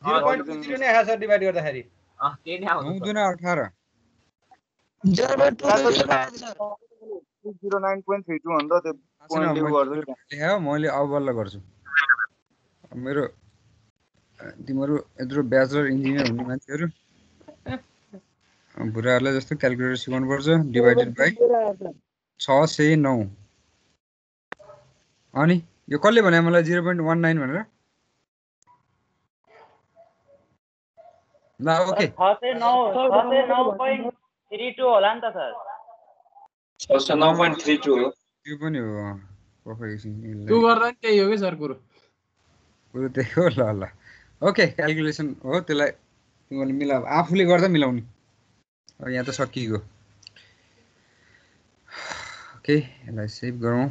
Speaker 8: 0.20 नै आयो सर डिभाइड गर्दाखेरि।
Speaker 6: त्यही नै आउँछ
Speaker 1: 9 दुना 18
Speaker 3: 09.32 भन्दा त्यो पोइन्ट उ गर्छ नि।
Speaker 1: लेखायो मैले अब बल्ल गर्छु। मेरो तिम्रो यत्रो ब्याचलर इन्जिनियर हुने मान्छेहरू बुढाहरूलाई जस्तो क्यालकुलेटर सिकाउनु पर्छ। डिभाइडेड बाई 609 अनि यो कसले भने मलाई 0.19 भनेर ल ओके
Speaker 7: 609.32 होला नि त सर।
Speaker 2: 609.32 हो
Speaker 1: त्यो पनि हो एकछिन
Speaker 9: त्यो गर्दा नि त्यही हो कि सर कुरो
Speaker 1: त्यही हो। ल ल ओके क्यालकुलेसन हो त्यसलाई तिमीले मिलाऊ आफूले गर्दा मिलाउने। अब यहाँ त सकिएको। ओके यसलाई सेभ गरौँ।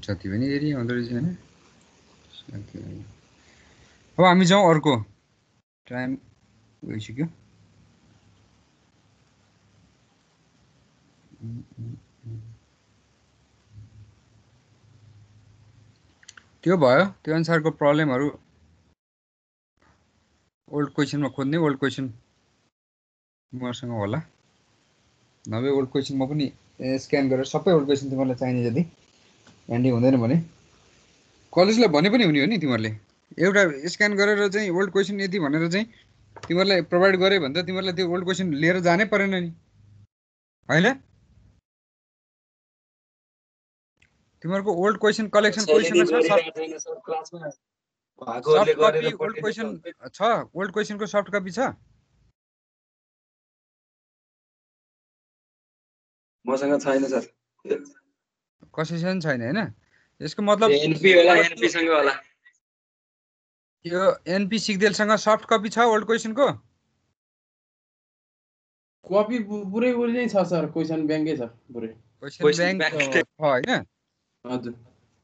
Speaker 1: जति पनि एरिया हुँदो रहेछ होइन। अब हामी जाउँ अर्को टाइम गइसक्यो। त्यो भयो त्यो अनुसारको प्रब्लमहरू ओल्ड क्वेसनमा खोज्ने। ओल्ड क्वेसन मसँग होला नभए ओल्ड क्वेसन म पनि स्क्यान गरेर सबै ओल्ड क्वेसन तिमीहरूलाई चाहिने जति ह्यान्डी हुँदैन भने कलेजलाई भने पनि हुने हो नि। तिमीहरूले एउटा स्क्यान गरेर चाहिँ ओल्ड क्वेसन यति भनेर चाहिँ तिमीहरूलाई प्रोभाइड गऱ्यो भने त तिमीहरूलाई त्यो ओल्ड क्वेसन लिएर जानै परेन नि होइन। तिमीहरूको old question collection question soft copy old question छ। ओल्ड क्वेसनको सफ्ट कपी छ
Speaker 2: मसँग छैन सर।
Speaker 1: कसैसँग छैन होइन। यसको मतलब
Speaker 2: एनपी होला एनपी सँग होला।
Speaker 1: यो एनपी सिग्देलसँग सफ्ट कपी छ ओल्ड क्वेसनको
Speaker 9: कपी पुरै नै छ सर। क्वेसन ब्याङ्कै छ पुरै
Speaker 1: क्वेसन ब्याङ्क छ होइन।
Speaker 9: हजुर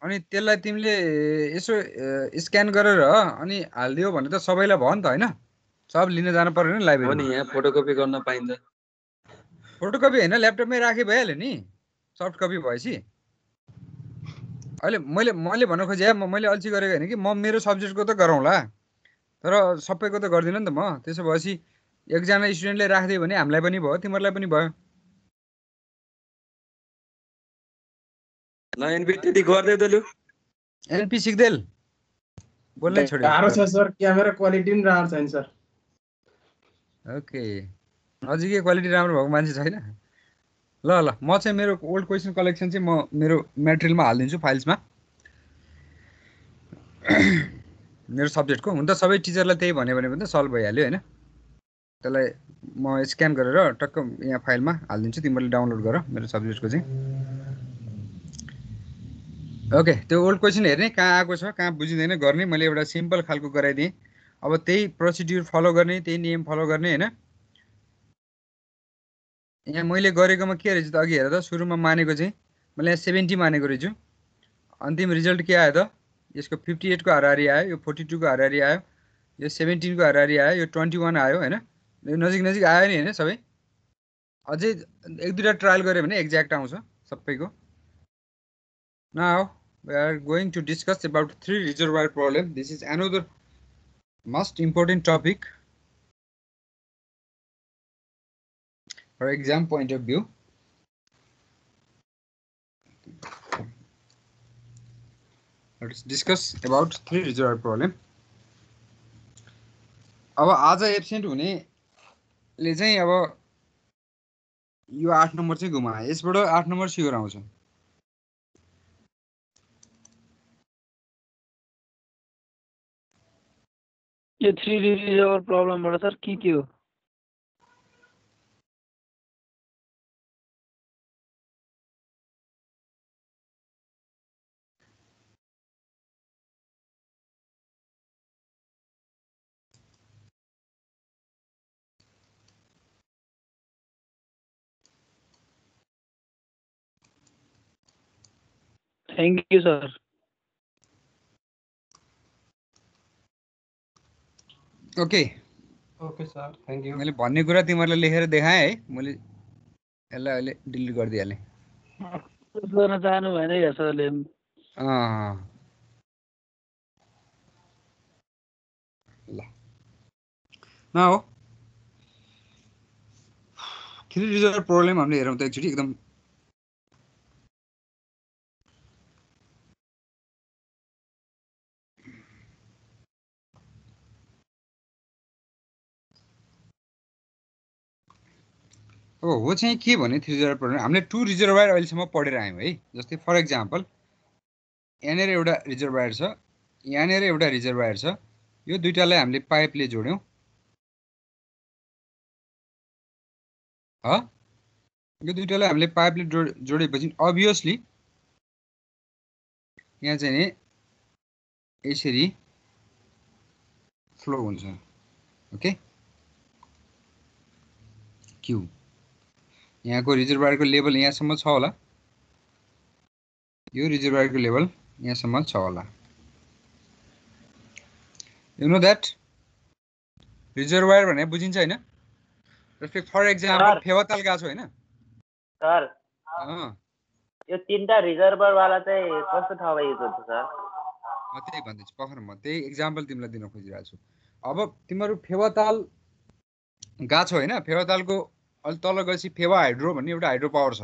Speaker 1: अनि त्यसलाई तिमीले यसो स्क्यान गरेर अनि हालिदियो भने त सबैलाई भयो नि त होइन। सब लिन जानु परेन नि लाइब्रेरीमा।
Speaker 2: यहाँ फोटोकपी गर्न पाइन्छ।
Speaker 1: फोटोकपी होइन ल्यापटपमै राखे भइहाल्यो नि सफ्ट कपी भएपछि। अहिले मैले भन्न खोजेँ मैले अल्छी गरेको होइन कि म मेरो सब्जेक्टको त गरौँला तर सबैको त गर्दिनँ नि त म। त्यसो भएपछि एकजना स्टुडेन्टले राखिदियो भने हामीलाई पनि भयो तिमीहरूलाई पनि भयो।
Speaker 2: ल एनपी त्यति गर्दै त लु।
Speaker 1: एनपी सिग्देल बोल्नै छोड्यो।
Speaker 9: गाह्रो छ सर क्यामेरा क्वालिटी पनि राम्रो छैन सर।
Speaker 1: ओके नजिकै क्वालिटी राम्रो भएको मान्छे छैन ल ल म चाहिँ मेरो ओल्ड क्वेसन कलेक्सन चाहिँ म मेरो मेटेरियलमा हालिदिन्छु फाइल्समा मेरो सब्जेक्टको हुन त सबै टिचरलाई त्यही भन्यो भने पनि सल्भ भइहाल्यो हैन त्यसलाई म स्क्यान गरेर टक्क यहाँ फाइलमा हालिदिन्छु तिमीहरूले डाउनलोड गर मेरो सब्जेक्टको चाहिँ ओके त्यो ओल्ड क्वेसन हेर्ने कहाँ आएको छ कहाँ बुझिँदैन गर्ने मैले एउटा सिम्पल खालको गराइदिएँ अब त्यही प्रोसिड्युर फलो गर्ने त्यही नियम फलो गर्ने हैन यहाँ मैले गरेकोमा के रहेछ त अघि हेर त सुरुमा मानेको चाहिँ मैले यहाँ 70 मानेको रहेछु अन्तिम रिजल्ट के आयो त यसको 58 को हाराहारी आयो यो 42 को हाराहारी आयो यो 17 को हाराहारी आयो यो 21 आयो हैन यो नजिक नजिक आयो नि हैन सबै अझै एक दुईटा ट्रायल गरे भने एक्ज्याक्ट आउँछ सबैको now we are going to discuss about 3 reservoir problem. This is another most important topic for exam point of view. Let's discuss about 3 reservoir problem. अब आज एब्सेन्ट हुने ले चाहिँ अब यो 8 नम्बर चाहिँ घुमाए यसबाट 8 नम्बर स्योर आउँछ
Speaker 5: यो 3 रिजर्भर प्रब्लमबाट सर के हो thank you sir
Speaker 1: okay
Speaker 8: okay sir thank you
Speaker 1: मैले भन्ने कुरा तिमीहरूलाई लेखेर देखाएँ है मैले यसलाई अहिले डिलिट गरिदिइहालेँ
Speaker 5: गर्न चाहनु भएन या सरले
Speaker 1: ल न हो 3 रिजर्भ प्रब्लम हामीले हेरौँ त एकचोटि एकदम अब हो चाहिँ के भने 3 रिजर्भ प्रब्लम हामीले 2 रिजर्भर अहिलेसम्म पढेर आयौँ है जस्तै फर एक्जाम्पल यहाँनिर एउटा रिजर्भर छ यहाँनिर एउटा रिजर्भर छ यो दुईटालाई हामीले पाइपले जोड्यौँ यो दुईटालाई हामीले पाइपले जोडेपछि अभियसली यहाँ चाहिँ नि यसरी फ्लो हुन्छ ओके क्यू यहाँको रिजर्भरको लेभल यहाँसम्म छ होला यो रिजर्भरको लेभल यहाँसम्म छ होला यु नो दैट रिजर्भर भने बुझिन्छ हैन जस्तै फर एक्जाम्पल फेवाताल गएको छ हैन
Speaker 7: सर यो तीनटा रिजर्भर वाला चाहिँ कस्तो ठाउँमा युज हुन्छ सर
Speaker 1: म त्यही भन्दैछु पखर म त्यही एक्जाम्पल तिमीलाई दिन खोजिरहेको छु अब तिमीहरू फेवाताल गएको छौ हैन फेवातालको अलि तल गएपछि फेवा हाइड्रो भन्ने एउटा हाइड्रो पावर छ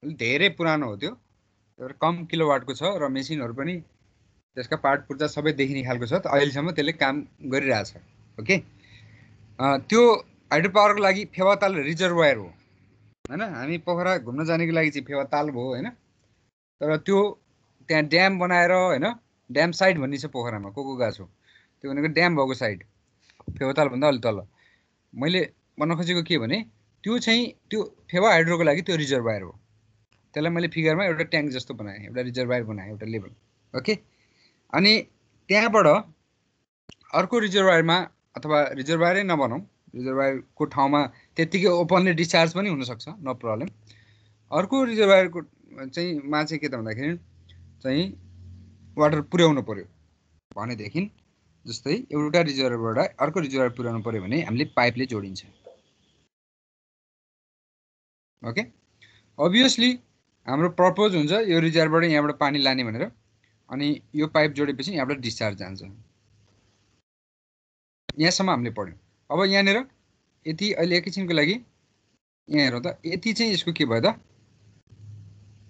Speaker 1: अलि धेरै पुरानो हो त्यो एउटा कम किलोवाटको छ र मेसिनहरू पनि त्यसका पार्ट पुर्जा सबै देखिने खालको छ अहिलेसम्म त्यसले काम गरिरहेछ ओके त्यो हाइड्रो पावरको लागि फेवाताल रिजर्भर हो हैन हामी पोखरा घुम्न जानेको लागि चाहिँ फेवाताल भयो हैन तर त्यो त्यहाँ ड्याम बनाएर हैन ड्याम साइड भन्ने छ पोखरामा को गएको छ त्यो भनेको ड्याम भएको साइड फेवाताल भन्दा अलि तल मैले भन्न खोजेको के भने त्यो चाहिँ त्यो फेवा हाइड्रोको लागि त्यो रिजर्भर हो त्यसलाई मैले फिगरमा एउटा ट्याङ्क जस्तो बनाएँ एउटा रिजर्भर बनाएँ एउटा लेभल ओके अनि त्यहाँबाट अर्को रिजर्भरमा अथवा रिजर्भरै नबनाऊ रिजर्भरको ठाउँमा त्यतिकै ओपनली डिस्चार्ज पनि हुनसक्छ नो प्रब्लम अर्को रिजर्भरको चाहिँ मा चाहिँ के त भन्दाखेरि चाहिँ वाटर पुर्याउनु पर्यो भनेदेखि जस्तै एउटा रिजर्भरबाट अर्को रिजर्भर पुर्याउनु पर्यो भने हामीले पाइपले जोडिन्छ ओके अभियसली हाम्रो पर्पज हुन्छ यो रिजर्भरबाट यहाँबाट पानी लाने भनेर अनि यो पाइप जोडेपछि यहाँबाट डिस्चार्ज जान्छ यहाँसम्म हामीले पढ्यौँ अब यहाँनिर यति अहिले एकैछिनको लागि यहाँ हेरौँ त यति चाहिँ यसको के भयो त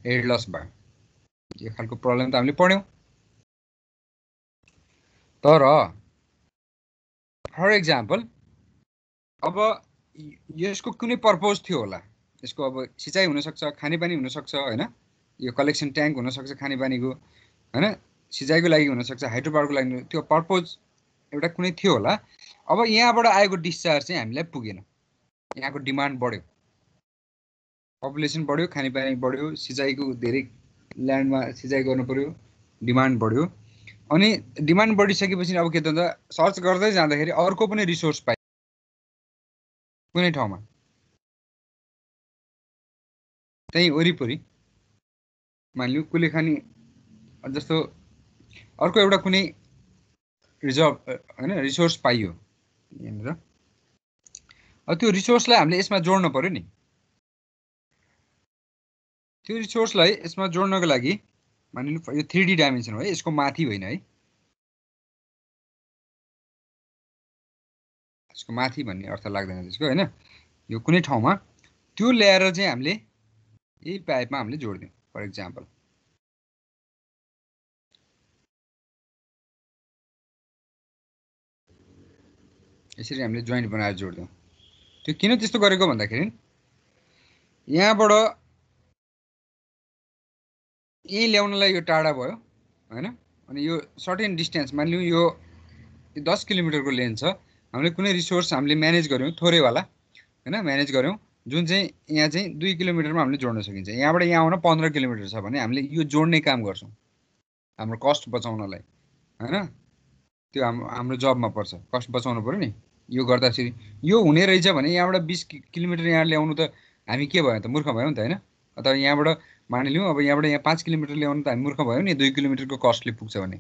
Speaker 1: हेड लस भयो यो खालको प्रब्लम त हामीले पढ्यौँ तर फर एक्जाम्पल अब यसको कुनै पर्पज थियो होला यसको अब सिँचाइ हुनसक्छ, खानेपानी हुनसक्छ होइन, यो कलेक्सन ट्याङ्क हुनसक्छ खानेपानीको होइन, सिँचाइको लागि हुनसक्छ, हाइड्रो पावरको लागि, त्यो पर्पोज एउटा कुनै थियो होला। अब यहाँबाट आएको डिस्चार्ज चाहिँ हामीलाई पुगेन, यहाँको डिमान्ड बढ्यो, पपुलेसन बढ्यो, खानेपानी बढ्यो, सिँचाइको धेरै ल्यान्डमा सिँचाइ गर्नु पर्यो, डिमान्ड बढ्यो। अनि डिमान्ड बढिसकेपछि अब के त भन्दा सर्च गर्दै जाँदाखेरि अर्को पनि रिसोर्स पाइ कुनै ठाउँमा त्यही वरिपरि मानिलिउँ कुलेखानी जस्तो अर्को एउटा कुनै रिजर्भ होइन रिसोर्स पाइयो यहाँनिर। अब त्यो रिसोर्सलाई हामीले यसमा जोड्नु पर्यो नि। त्यो रिसोर्सलाई यसमा जोड्नको लागि मानिलिउँ यो 3D डाइमेन्सन हो है, यसको माथि होइन है, यसको माथि भन्ने अर्थ लाग्दैन त्यसको होइन। यो कुनै ठाउँमा त्यो ल्याएर चाहिँ हामीले यही पाइपमा हामीले जोडिदिउँ फर इक्जाम्पल। यसरी हामीले जोइन्ट बनाएर जोड्दियौँ। त्यो किन त्यस्तो गरेको भन्दाखेरि यहाँबाट यहीँ ल्याउनलाई यो टाढा भयो होइन, अनि यो सर्टेन डिस्टेन्स मानिलिउँ यो 10 किलोमिटरको लेन्थ छ, हामीले कुनै रिसोर्स हामीले म्यानेज गऱ्यौँ थोरैवाला होइन, म्यानेज गऱ्यौँ जुन चाहिँ यहाँ चाहिँ 2 किलोमिटरमा हामीले जोड्न सकिन्छ। यहाँबाट यहाँ आउन 15 किलोमिटर छ भने हामीले यो जोड्ने काम गर्छौँ हाम्रो कस्ट बचाउनलाई होइन, त्यो हाम्रो जबमा पर्छ, कस्ट बचाउनु पऱ्यो नि। यो गर्दाखेरि यो हुने रहेछ भने यहाँबाट 20 किलोमिटर यहाँ ल्याउनु त हामी के भयो त, मूर्ख भयौँ नि त होइन। अथवा यहाँबाट मानिलिउँ अब यहाँबाट यहाँ 5 किलोमिटर ल्याउनु त हामी मूर्ख भयौँ नि, 2 किलोमिटरको कस्टले पुग्छ भने।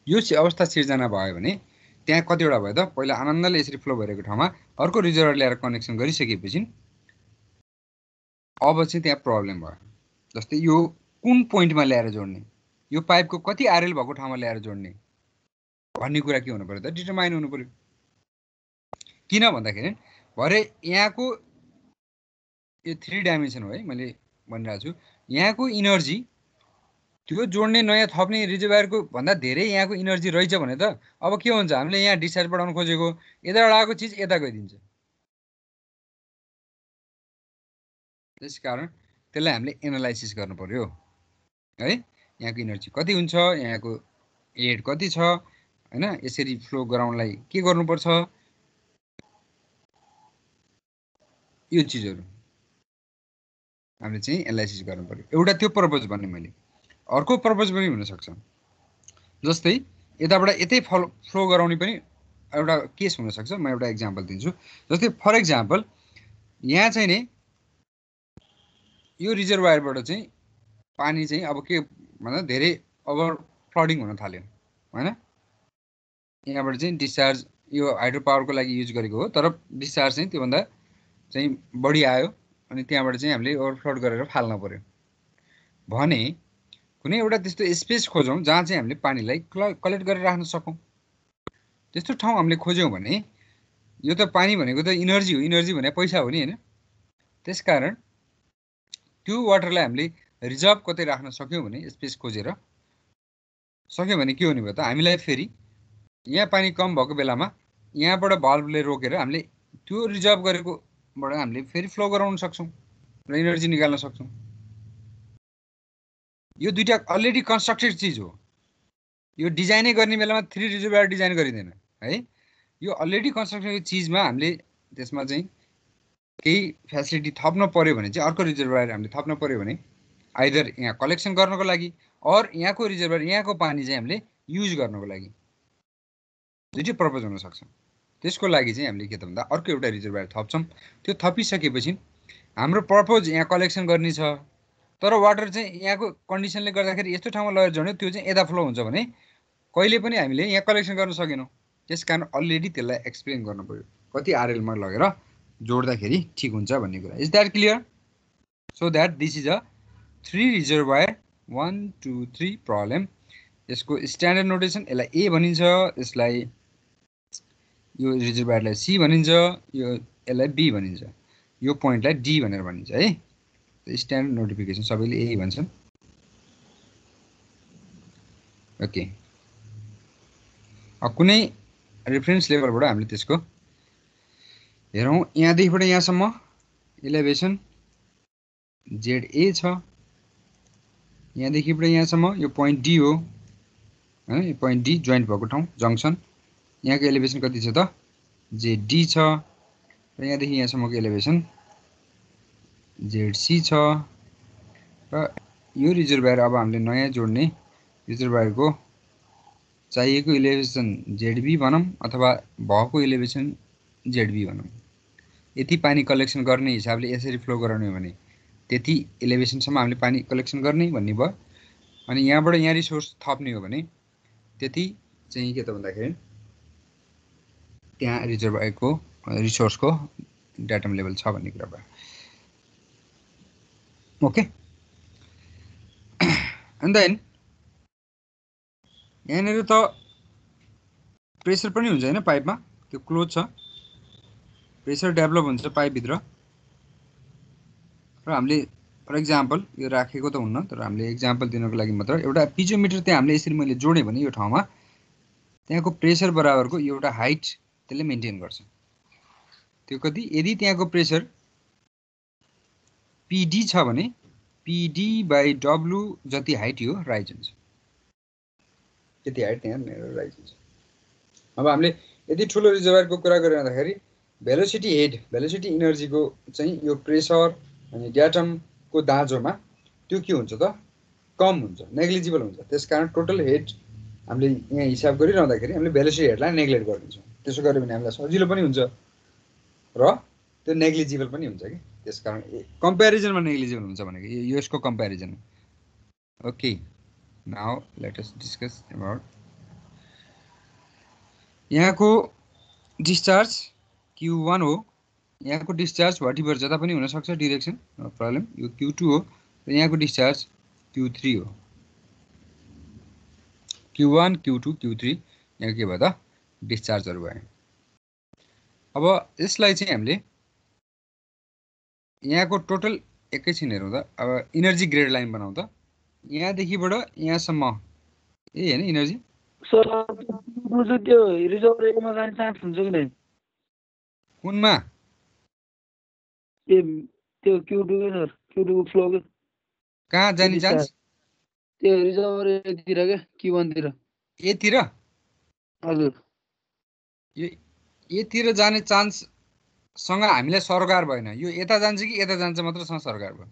Speaker 1: यो अवस्था सिर्जना भयो भने त्यहाँ कतिवटा भयो त, पहिला आनन्दले यसरी फ्लो भइरहेको ठाउँमा अर्को रिजर्भर ल्याएर कनेक्सन गरिसकेपछि अब चाहिँ त्यहाँ प्रब्लम भयो। जस्तै यो कुन पोइन्टमा ल्याएर जोड्ने, यो पाइपको कति आरएल भएको ठाउँमा ल्याएर जोड्ने भन्ने कुरा के हुनु पर्यो त, डिटरमाइन हुनु पर्यो। किन भन्दाखेरि भरे यहाँको यो 3 डाइमेन्सन हो है, मैले भनिरहेको छु यहाँको इनर्जी त्यो जोड्ने नयाँ थप्ने रिजर्भरको भन्दा धेरै यहाँको इनर्जी रहेछ भने त अब के हुन्छ, हामीले यहाँ डिस्चार्ज बढाउन खोजेको यताबाट आएको चिज यता गइदिन्छ। त्यसकारण त्यसलाई हामीले एनालाइसिस गर्नु पर्यो है, यहाँको इनर्जी कति हुन्छ, यहाँको एड कति छ होइन, यसरी फ्लो गराउनलाई के गर्नुपर्छ, यो चिजहरू हामीले चाहिँ एनालाइसिस गर्नु पर्यो। एउटा त्यो पर्पज भन्ने मैले, अर्को पर्पज पनि हुनसक्छ। जस्तै यताबाट यतै फ्लो गराउने पनि एउटा केस हुनसक्छ। म एउटा इक्जाम्पल दिन्छु। जस्तै फर इक्जाम्पल यहाँ चाहिँ नि यो रिजर्भरबाट चाहिँ पानी चाहिँ अब के भन्दा धेरै ओभर फ्लडिङ हुन थाल्यो होइन, यहाँबाट चाहिँ डिस्चार्ज यो हाइड्रो पावरको लागि युज गरेको हो, तर डिस्चार्ज चाहिँ त्योभन्दा चाहिँ बढी आयो अनि त्यहाँबाट चाहिँ हामीले ओभरफ्लड गरेर फाल्न पर्यो भने कुनै एउटा त्यस्तो स्पेस खोजौँ जहाँ चाहिँ हामीले पानीलाई कलेक्ट गरेर राख्न सकौँ। त्यस्तो ठाउँ हामीले खोज्यौँ भने यो त पानी भनेको त इनर्जी हो, इनर्जी भने पैसा हो नि होइन। त्यसकारण त्यो वाटरलाई हामीले रिजर्भ कतै राख्न सक्यौँ भने स्पेस खोजेर सक्यो भने के हुने भयो त, हामीलाई फेरि यहाँ पानी कम भएको बेलामा यहाँबाट भल्भले रोकेर हामीले त्यो रिजर्भ गरेकोबाट हामीले फेरि फ्लो गराउन सक्छौँ र इनर्जी निकाल्न सक्छौँ। यो दुईटा अलरेडी कन्स्ट्रक्टेड चिज हो, यो डिजाइनै गर्ने बेलामा 3 रिजर्भर डिजाइन गरिँदैन है। यो अलरेडी कन्स्ट्रक्टेड चिजमा हामीले त्यसमा चाहिँ केही फेसिलिटी थप्न पर्यो भने चाहिँ अर्को रिजर्भर हामीले थप्न पर्यो भने आइदर यहाँ कलेक्सन गर्नको लागि अर यहाँको रिजर्भर यहाँको पानी चाहिँ हामीले युज गर्नको लागि दुईटै पर्पज हुनसक्छ। त्यसको लागि चाहिँ हामीले के त भन्दा अर्को एउटा रिजर्भर थप्छौँ। त्यो थपिसकेपछि हाम्रो पर्पज यहाँ कलेक्सन गर्ने छ, तर वाटर चाहिँ यहाँको कन्डिसनले गर्दाखेरि यस्तो ठाउँमा लगेर जोड्यो त्यो चाहिँ यता फ्लो हुन्छ भने कहिले पनि हामीले यहाँ कलेक्सन गर्न सकेनौँ। त्यस कारण अलरेडी त्यसलाई एक्सप्लेन गर्नु पर्यो कति आरएलमा लगेर जोड्दाखेरि ठिक हुन्छ भन्ने कुरा। Is that clear? So that this is a 3 reservoir 1 2 3 problem. यसको स्ट्यान्डर्ड नोटेसन, यसलाई ए भनिन्छ, यसलाई यो रिजर्भरलाई सी भनिन्छ, यो यसलाई बी भनिन्छ, यो पोइन्टलाई डी भनेर भनिन्छ है। स्ट्यान्डर्ड नोटिफिकेसन सबैले यही भन्छन्। ओके, अब कुनै रेफरेन्स लेभलबाट हामीले त्यसको हेरौँ। यहाँदेखिबाट यहाँसम्म एलिभेसन ZA छ, यहाँदेखिबाट यहाँसम्म यो पोइन्ट D हो हैन, यो पोइन्ट D जोइन्ट भएको ठाउँ जङ्क्सन। यहाँको एलिभेसन कति छ त ZD छ, र यहाँदेखि यहाँसम्मको एलिभेसन ZC छ। र यो रिजर्भयर अब हामीले नयाँ जोड्ने रिजर्भयरको चाहिएको एलिभेसन ZB भनौँ अथवा भएको एलिभेसन ZB भनौँ। यति पानी कलेक्सन गर्ने हिसाबले यसरी फ्लो गराउने हो भने त्यति एलिभेसनसम्म हामीले पानी कलेक्सन गर्ने भन्ने भयो। अनि यहाँबाट यहाँ रिसोर्स थप्ने हो भने त्यति चाहिँ के त भन्दाखेरि त्यहाँ रिजर्भयरको रिसोर्सको डाटम लेभल छ भन्ने कुरा भयो। ओके, एन्ड देन यहाँनिर त प्रेसर पनि हुन्छ हैन, पाइपमा त्यो क्लोज छ, प्रेसर डेभलप हुन्छ पाइपभित्र। र हामीले फर इक्जाम्पल यो राखेको त हुन्न, तर हामीले इक्जाम्पल दिनको लागि मात्र एउटा पिजोमिटर त्यहाँ हामीले यसरी मैले जोडेँ भने यो ठाउँमा त्यहाँको प्रेसर बराबरको एउटा हाइट त्यसले मेन्टेन गर्छ। त्यो कति, यदि त्यहाँको प्रेसर PD छ भने PD/W जति हाइट यो राइज हुन्छ, त्यति हाइट त्यहाँ राइज हुन्छ। अब हामीले यदि ठुलो रिजर्भयरको कुरा गरिरहँदाखेरि भेलोसिटी हेड, भेलोसिटी इनर्जीको चाहिँ यो प्रेसर अनि डाटमको दाँजोमा त्यो के हुन्छ त कम हुन्छ, नेग्लिजिबल हुन्छ। त्यसकारण टोटल हेड हामीले यहाँ हिसाब गरिरहँदाखेरि हामीले भेलोसिटी हेडलाई नेग्लेक्ट गरिदिन्छौँ। त्यसो गऱ्यो भने हामीलाई सजिलो पनि हुन्छ र त्यो नेग्लिजिबल पनि हुन्छ कि, त्यसकारण कम्पेरिजनमा नेग्लिजिबल हुन्छ भनेको यो यसको comparison. Okay, now let us discuss about यहाँको डिस्चार्ज Q1 हो। यहाँको डिस्चार्ज वाटिभर जता पनि हुनसक्छ डिरेक्सन, नो प्रब्लम। यो Q2 हो र यहाँको डिस्चार्ज Q3 हो। Q1 Q2 Q3 यहाँ के भयो त डिस्चार्जहरू भयो। अब यसलाई चाहिँ हामीले यहाँको टोटल एकैछिन हेरौँ त। अब इनर्जी ग्रेड लाइन बनाउँ त, यहाँदेखिबाट यहाँसम्म ए हैन इनर्जी
Speaker 5: सर त्यो रिजर्भरमा जाने चान्स हुन्छ कि नै?
Speaker 1: कुनमा
Speaker 5: ए त्यो Q2 के सर, Q2 फ्लो के
Speaker 1: कहाँ जाने चान्स?
Speaker 5: त्यो रिजर्भर एतिर के Q1 तिर।
Speaker 1: एतिर?
Speaker 5: हजुर,
Speaker 1: यो एतिर जाने चान्स सँग हामीलाई सरकार भएन, यो यता जान्छ कि यता जान्छ मात्र सँग सरकार भयो।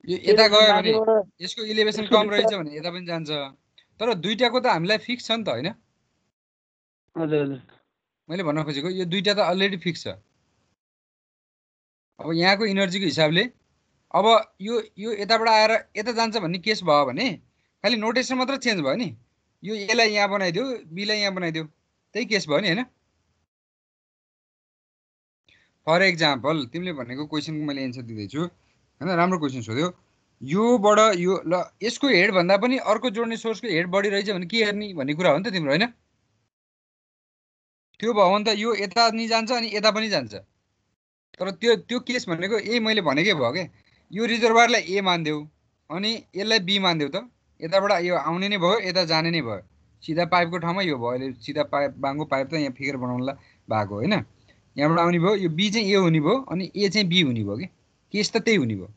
Speaker 1: यो यता गयो भने यसको इलिभेसन कम रहेछ भने यता पनि जान्छ, तर दुईटाको त हामीलाई फिक्स छ नि त हैन?
Speaker 5: हजुर हजुर,
Speaker 1: मैले भन्न खोजेको यो दुईटा त अलरेडी फिक्स छ। अब यहाँको इनर्जीको हिसाबले अब यो यताबाट आएर यता जान्छ भन्ने केस भयो भने खालि नोटेसन मात्र चेन्ज भयो नि। यो एलाई यहाँ बनाइदियो, बीलाई यहाँ बनाइदियो, त्यही केस भयो नि हैन? फर एक्जाम्पल तिमीले भनेको क्वेसनको मैले एन्सर दिँदैछु हैन, राम्रो क्वेसन सोध्यो। योबाट यो ल यसको हेड भन्दा पनि अर्को जोड्ने सोर्सको हेड बढी रहेछ भने के गर्ने भन्ने कुरा हो नि त तिम्रो हैन? त्यो भयो भने त यो यता नि जान्छ अनि यता पनि जान्छ। तर त्यो केस भनेको यही मैले भनेकै भयो के, यो रिजर्भयरलाई ए मान्देऊ अनि यसलाई बी मान्देऊ त यताबाट यो आउने नै भयो, यता जाने नै भयो। सिधा पाइपको ठाउँमा यो भयो, अहिले सिधा पाइप बाङ्गो पाइप त यहाँ फिगर बनाउनलाई भएको होइन। यहाँबाट आउने भयो, यो बी चाहिँ ए हुने भयो अनि ए चाहिँ बी हुने भयो कि, केस त त्यही हुने भयो।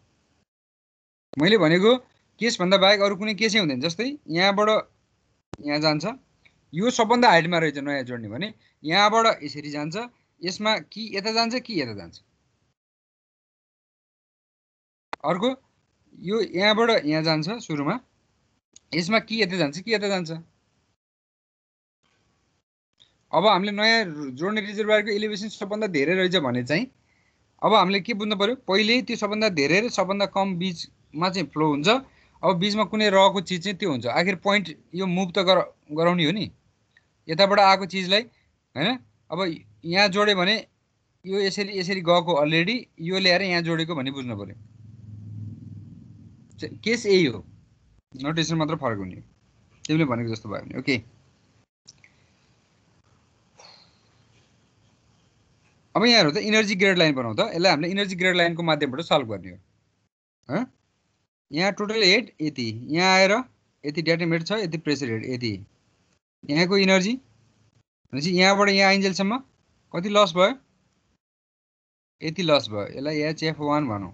Speaker 1: मैले भनेको केसभन्दा बाहेक अरू कुनै केसै हुँदैन। जस्तै यहाँबाट यहाँ जान्छ, यो सबभन्दा हाइटमा रहेछ नयाँ जोड्ने भने यहाँबाट यसरी जान्छ, यसमा कि यता जान्छ कि यता जान्छ। अर्को यो यहाँबाट यहाँ जान्छ सुरुमा, यसमा कि यता जान्छ कि यता जान्छ। अब हामीले नयाँ जोड्ने रिजर्भयरको एलिभेसन सबभन्दा धेरै रहेछ भने चाहिँ अब हामीले के बुझ्नु पर्यो, पहिले त्यो सबभन्दा धेरै र सबभन्दा कम बीचमा चाहिँ फ्लो हुन्छ। अब बीचमा कुनै रहेको चिज चाहिँ त्यो हुन्छ। आखिर पोइन्ट यो मुभ त गराउने हो नि यताबाट आएको चिजलाई हैन। अब यहाँ जोड्यो भने यो यसरी यसरी गएको अलरेडी, यो ल्याएर यहाँ जोडेको भन्ने बुझ्नु पर्यो। केस यही हो, नोटेसन मात्र फरक हुने हो तिमीले भनेको जस्तो भयो भने। ओके, अब यहाँ हेरौँ त इनर्जी ग्रेड लाइन बनाउँ त। यसलाई हामीले इनर्जी ग्रेड लाइनको माध्यमबाट सल्भ गर्ने हो। यहाँ टोटल हेड यति, यहाँ आएर यति डाटम हेड छ, यति प्रेसर हेड यति, यहाँको इनर्जी भनेपछि यहाँबाट यहाँ आइन्जेलसम्म कति लस भयो यति लस भयो, यसलाई HF1 भनौँ।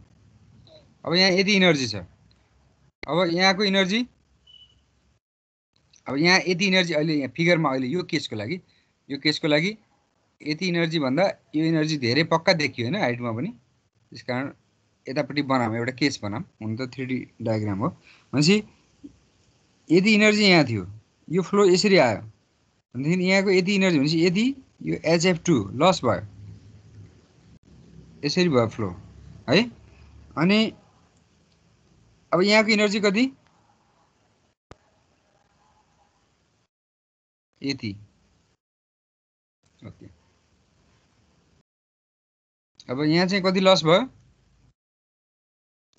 Speaker 1: अब यहाँ यति इनर्जी छ। अब यहाँको इनर्जी, अब यहाँ यति इनर्जी अहिले यहाँ फिगरमा अहिले यो केसको लागि यति इनर्जी भन्दा यो इनर्जी धेरै पक्का देखियो हैन हाइटमा पनि। त्यसकारण यतापट्टि बनाऊँ एउटा केस बनाऊँ। हुन त 3D डायग्राम हो। भनेपछि यदि इनर्जी यहाँ थियो, यो फ्लो यसरी आयो भनेदेखि यहाँको यति इनर्जी भनेपछि यदि यो HF2 लस भयो, यसरी भयो फ्लो है। अनि अब यहाँको इनर्जी कति, यति। ओके, अब यहाँ चाहिँ कति लस भयो,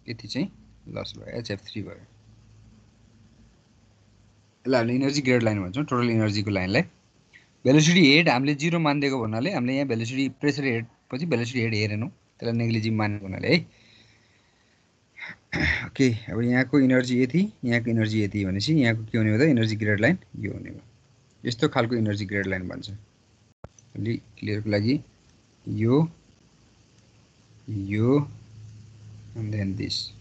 Speaker 1: यति चाहिँ लस भयो, HF3 भयो। यसलाई हामीले इनर्जी ग्रेड लाइन भन्छौँ, टोटल इनर्जीको लाइनलाई। भेलोसिटी हेड हामीले 0 मानिदिएको भन्नाले हामीले यहाँ भेलोसिटी प्रेसर हेड पछि भेलोसिटी हेड हेरेनौँ, त्यसलाई नेग्लिजिबल मानेको हुनाले है। ओके, अब यहाँको इनर्जी यति, यहाँको इनर्जी यति भनेपछि यहाँको के हुने हो त, इनर्जी ग्रेड लाइन यो हुने हो। यस्तो खालको इनर्जी ग्रेड लाइन भन्छ। अलि क्लियरको लागि यो and then this.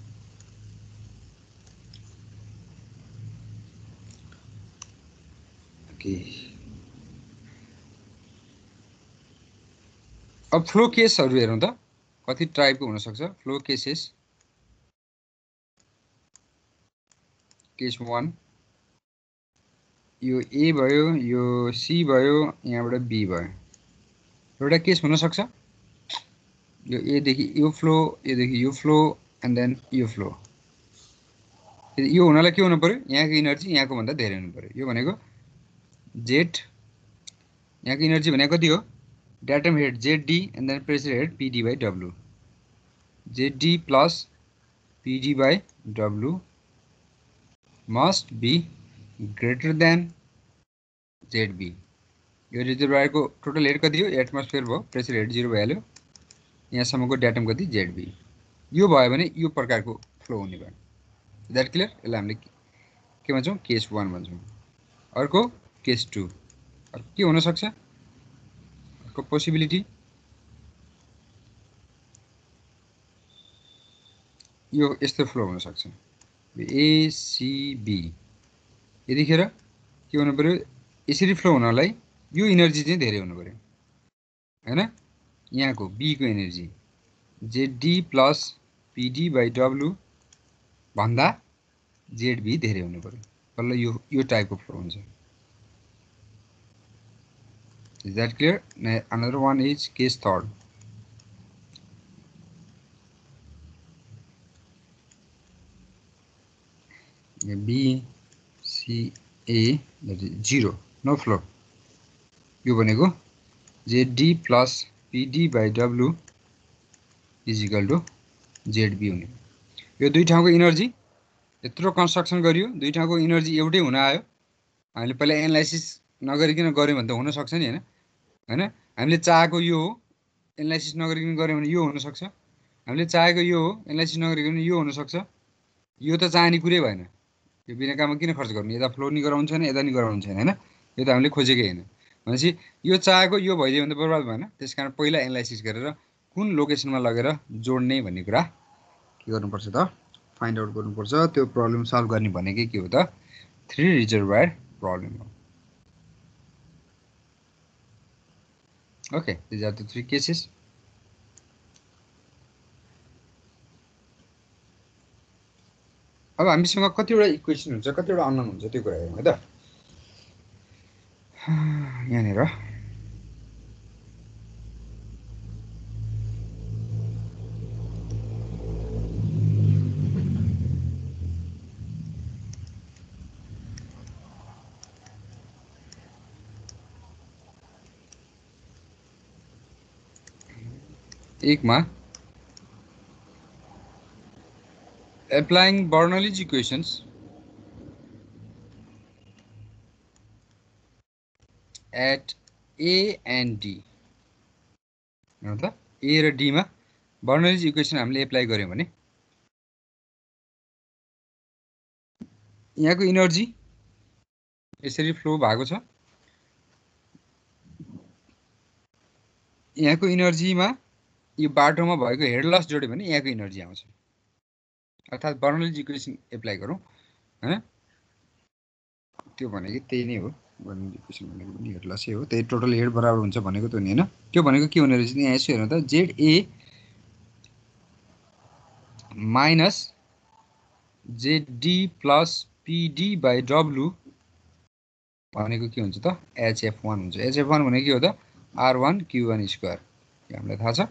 Speaker 1: Okay. अब फ्लो केसहरु हेरौँ त, कति टाइपको हुन सक्छ फ्लो केसेस। केस 1 यो A भयो, यो C भयो, यहाँबाट B भयो। एउटा केस हुन सक्छ यो A देखि यो फ्लो, यो देखि यो फ्लो एन्ड देन यो फ्लो। यो हुनलाई के हुनु पर्यो, यहाँको इनर्जी यहाँको भन्दा धेरै हुनु पर्यो। यो भनेको Z, यहाँको इनर्जी भनेको कति हो, datum head ZD and then pressure head PD by W। ZD plus PD by W must be greater than ZB। यो रिजर्वायर को टोटल हेड कति हो, एटमोस्फियर भयो, प्रेसर हेड 0 भइहाल्यो, यहाँसम्मको डायटम कति ZB। यो भयो भने यो प्रकारको फ्लो हुने भयो। That clear. यसलाई हामीले के भन्छौँ, केस 1 भन्छौँ। अर्को केस 2 के हुन सक्छ, अर्को पोसिबिलिटी यो यस्तो फ्लो हुन सक्छ ACB। यतिखेर के हुनु पर्यो, यसरी फ्लो हुनलाई यो इनर्जी चाहिँ धेरै हुनु पर्यो हैन। यहाँको B को energy ZD plus PD by W भन्दा ZB धेरै हुनु पर्यो, बल्ल यो टाइपको फ्लो हुन्छ। Is that clear? Another one is case 3rd. B, C, A, that is 0, no flow. यो भनेको ZD plus PD by W is equal to ZB हुने। यो दुई ठाउँको इनर्जी यत्रो कन्स्ट्रक्सन गरियो, दुई ठाउँको इनर्जी एउटै हुन आयो। हामीले पहिला एनालाइसिस नगरिकन गर्यौं भने त हुन सक्छ नि हैन। हामीले चाहेको यो हो, एनालाइसिस नगरिकन गर्यौं भने यो हुन सक्छ। हामीले चाहेको यो हो, एनालाइसिस नगरिकन यो हुन सक्छ। यो त चाहिने कुरै भएन। यो बिना काममा किन खर्च गर्नु, यता फ्लो नि गराउनु छैन, यता नि गराउनु छैन हैन। यो त हामीले खोजेकै हैन। भनेपछि यो चाहेको यो भइदियो भने त बर्बाद भएन। त्यसकारण पहिला एनालाइसिस गरेर कुन लोकेसनमा लगेर जोड्ने भन्ने कुरा के गर्नुपर्छ त, फाइन्ड आउट गर्नुपर्छ। त्यो प्रब्लम सल्भ गर्ने भनेकै के हो त, 3 रिजर्वायर प्रब्लम हो। Okay, these are the 3 cases. अब हामीसँग कतिवटा इक्वेसन हुन्छ, कतिवटा अननोन हुन्छ, त्यो कुरा हेरौँ है त। यहाँनिर एकमा applying Bernoulli's equations at A and D। हेर्नु त, A र D मा Bernoulli's equation हामीले एप्लाई गर्यौं भने यहाँको इनर्जी यसरी फ्लो भएको छ। यहाँको इनर्जीमा यो बाटोमा भएको हेड लस जोड्यो भने यहाँको इनर्जी आउँछ अर्थात् बर्नौलीज इक्वेसन एप्लाई गरौँ हैन त्यो भनेको त्यही नै हो बर्नौलीज इक्वेसन भनेको पनि हेड लसै हो त्यही टोटल हेड बराबर हुन्छ भनेको त नि हैन त्यो भनेको के हुने रहेछ यहाँ यसो हेर्नु त ZA minus ZD plus PD by W भनेको के हुन्छ त HF1 हुन्छ HF1 भनेको के हो त R1 Q1 स्क्वायर यो हामीलाई थाहा छ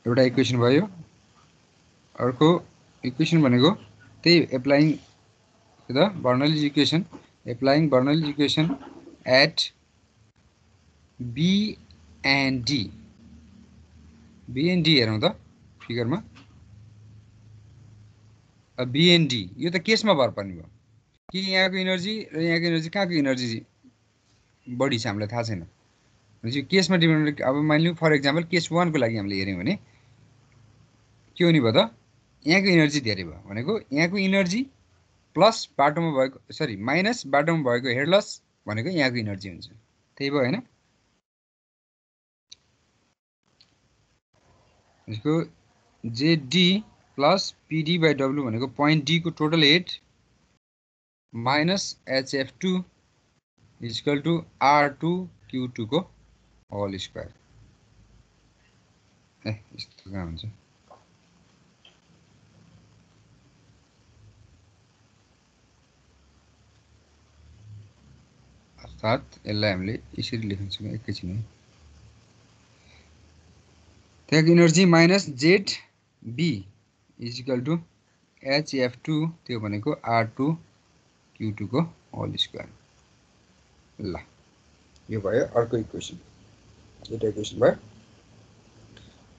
Speaker 1: एउटा इक्वेसन भयो अर्को इक्वेसन भनेको त्यही applying the Bernoulli's equation applying Bernoulli's equation at B and D हेरौँ त फिगरमा B and D यो त केसमा भर पर्ने भयो कि यहाँको इनर्जी र यहाँको इनर्जी कहाँको इनर्जी बढी छ हामीलाई थाहा छैन भनेपछि केसमा डिपेन्ड अब मानिलिउँ फर एक्जाम्पल केस 1 को लागि हामीले हेर्यौँ भने के हुने भयो त यहाँको इनर्जी धेरै भयो भनेको यहाँको इनर्जी प्लस बाटोमा भएको सरी माइनस बाटोमा भएको हेड लस भनेको यहाँको इनर्जी हुन्छ त्यही भयो हैन यसको ZD plus PD by W भनेको पोइन्ट D को total head minus HF2 equal to R2 Q2 को होल स्क्वायर यस्तो कहाँ हुन्छ अर्थात् यसलाई हामीले यसरी लेख्न सक्छौँ एकैछिन त्यहाँको energy minus ZB is equal to HF2 त्यो भनेको R2 Q2 को होल स्क्वायर ल यो भयो अर्को इक्वेसन एउटा इक्वेसन भयो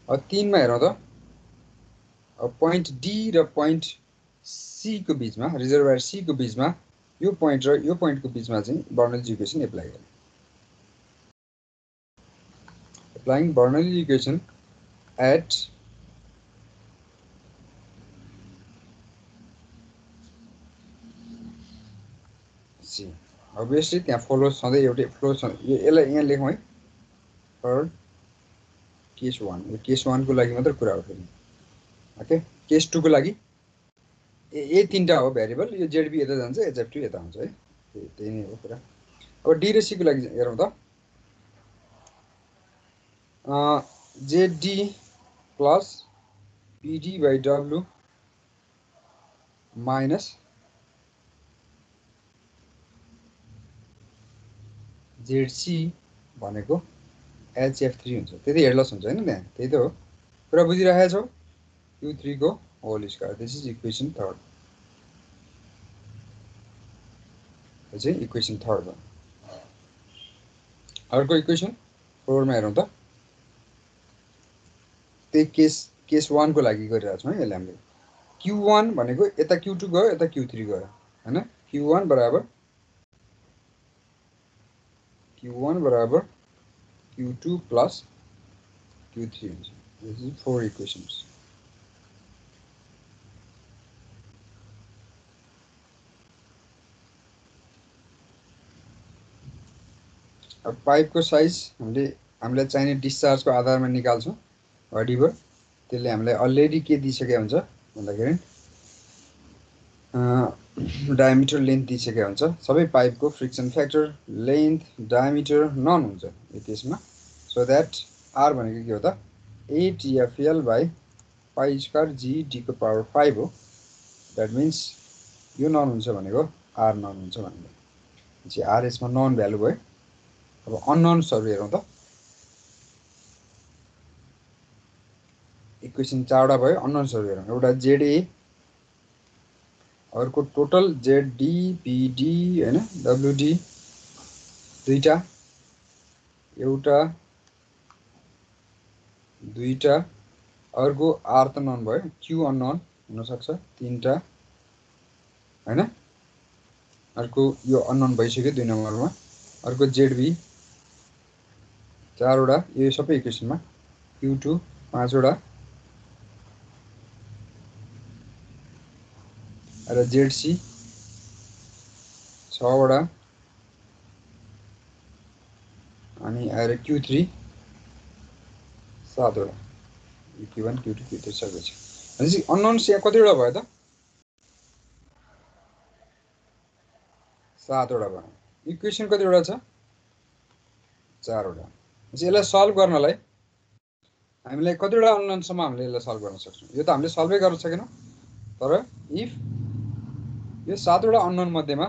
Speaker 1: अब 3 मा हेरौँ त अब पोइन्ट D र पोइन्ट C को बीचमा रिजर्भोयर C को बीचमा यो पोइन्ट र यो पोइन्ट को बीचमा चाहिँ बर्नौलीज इक्वेसन एप्लाई गरौँ applying Bernoulli's equation at C obviously त्यहाँ फ्लो सधैँ एउटै फ्लो छ यसलाई यहाँ लेखौँ है फर केस 1 यो केस 1 को लागि मात्र कुरा हो फेरि ओके केस 2 को लागि ए तीनटा हो भेरिएबल यो ZB यता जान्छ HF2 यता आउँछ है त्यही नै हो कुरा अब D र C को लागि हेरौँ त ZD plus PD by W minus ZC भनेको HF3 हुन्छ त्यति हेड लस हुन्छ हैन त्यहाँ त्यही त हो कुरा बुझिरहेको छौ Q3 को whole square this is equation 3 यो चाहिँ इक्वेसन 3 हो अर्को इक्वेसन 4 मा हेरौँ त त्यही केस 1 को लागि गरिरहेको छौँ है यसले हामीले Q1 भनेको यता Q2 गयो यता Q3 गयो हैन Q1 बराबर Q2 प्लस Q3 हुन्छ दिस इज 4 इक्वेसन्स अब पाइप को साइज हामीलाई चाहिने डिस्चार्ज को आधारमा निकाल्छौं हडिबर त्यसले हामीलाई अलरेडी के दिइसके हुन्छ भन्दाखेरि डायमिटर लेन्थ दिइसके हुन्छ सबै पाइप को फ्रिक्सन फ्याक्टर लेन्थ डायमिटर नन हुन्छ यो त्यसमा सो दैट r भनेको के हो त 8 FL पाई स्क्वायर GD को पावर 5 हो दैट मीन्स यो नन हुन्छ भनेको r नन हुन्छ भनेको चाहिँ r यसमा नन भ्यालु भयो अब अननोन्सहरु हेरौं त इक्वेसन 4 वटा भयो अननोन्सहरु हेरौं एउटा ZA अर्को टोटल ZD PD हैन WD दुईटा एउटा दुईटा अर्को R त नन भयो Q अननोन हुन सक्छ तीनटा हैन अर्को यो अननोन भइसक्यो 2 नम्बरमा अर्को ZB 4 वटा यो सबै इक्वेसनमा Q2 5 वटा र ZC 6 वटा अनि आएर Q3 7वटा Q1 Q2 Q3 सबै छ भनेपछि अननोन्स यहाँ कतिवटा भयो त 7वटा भयो इक्वेसन कतिवटा छ 4वटा भनेपछि यसलाई सल्भ गर्नलाई हामीलाई कतिवटा अननोनसम्म हामीले यसलाई सल्भ गर्न सक्छौं यो त हामीले सल्भै गर्न सकेनौं तर इफ यो 7वटा अननोन मध्येमा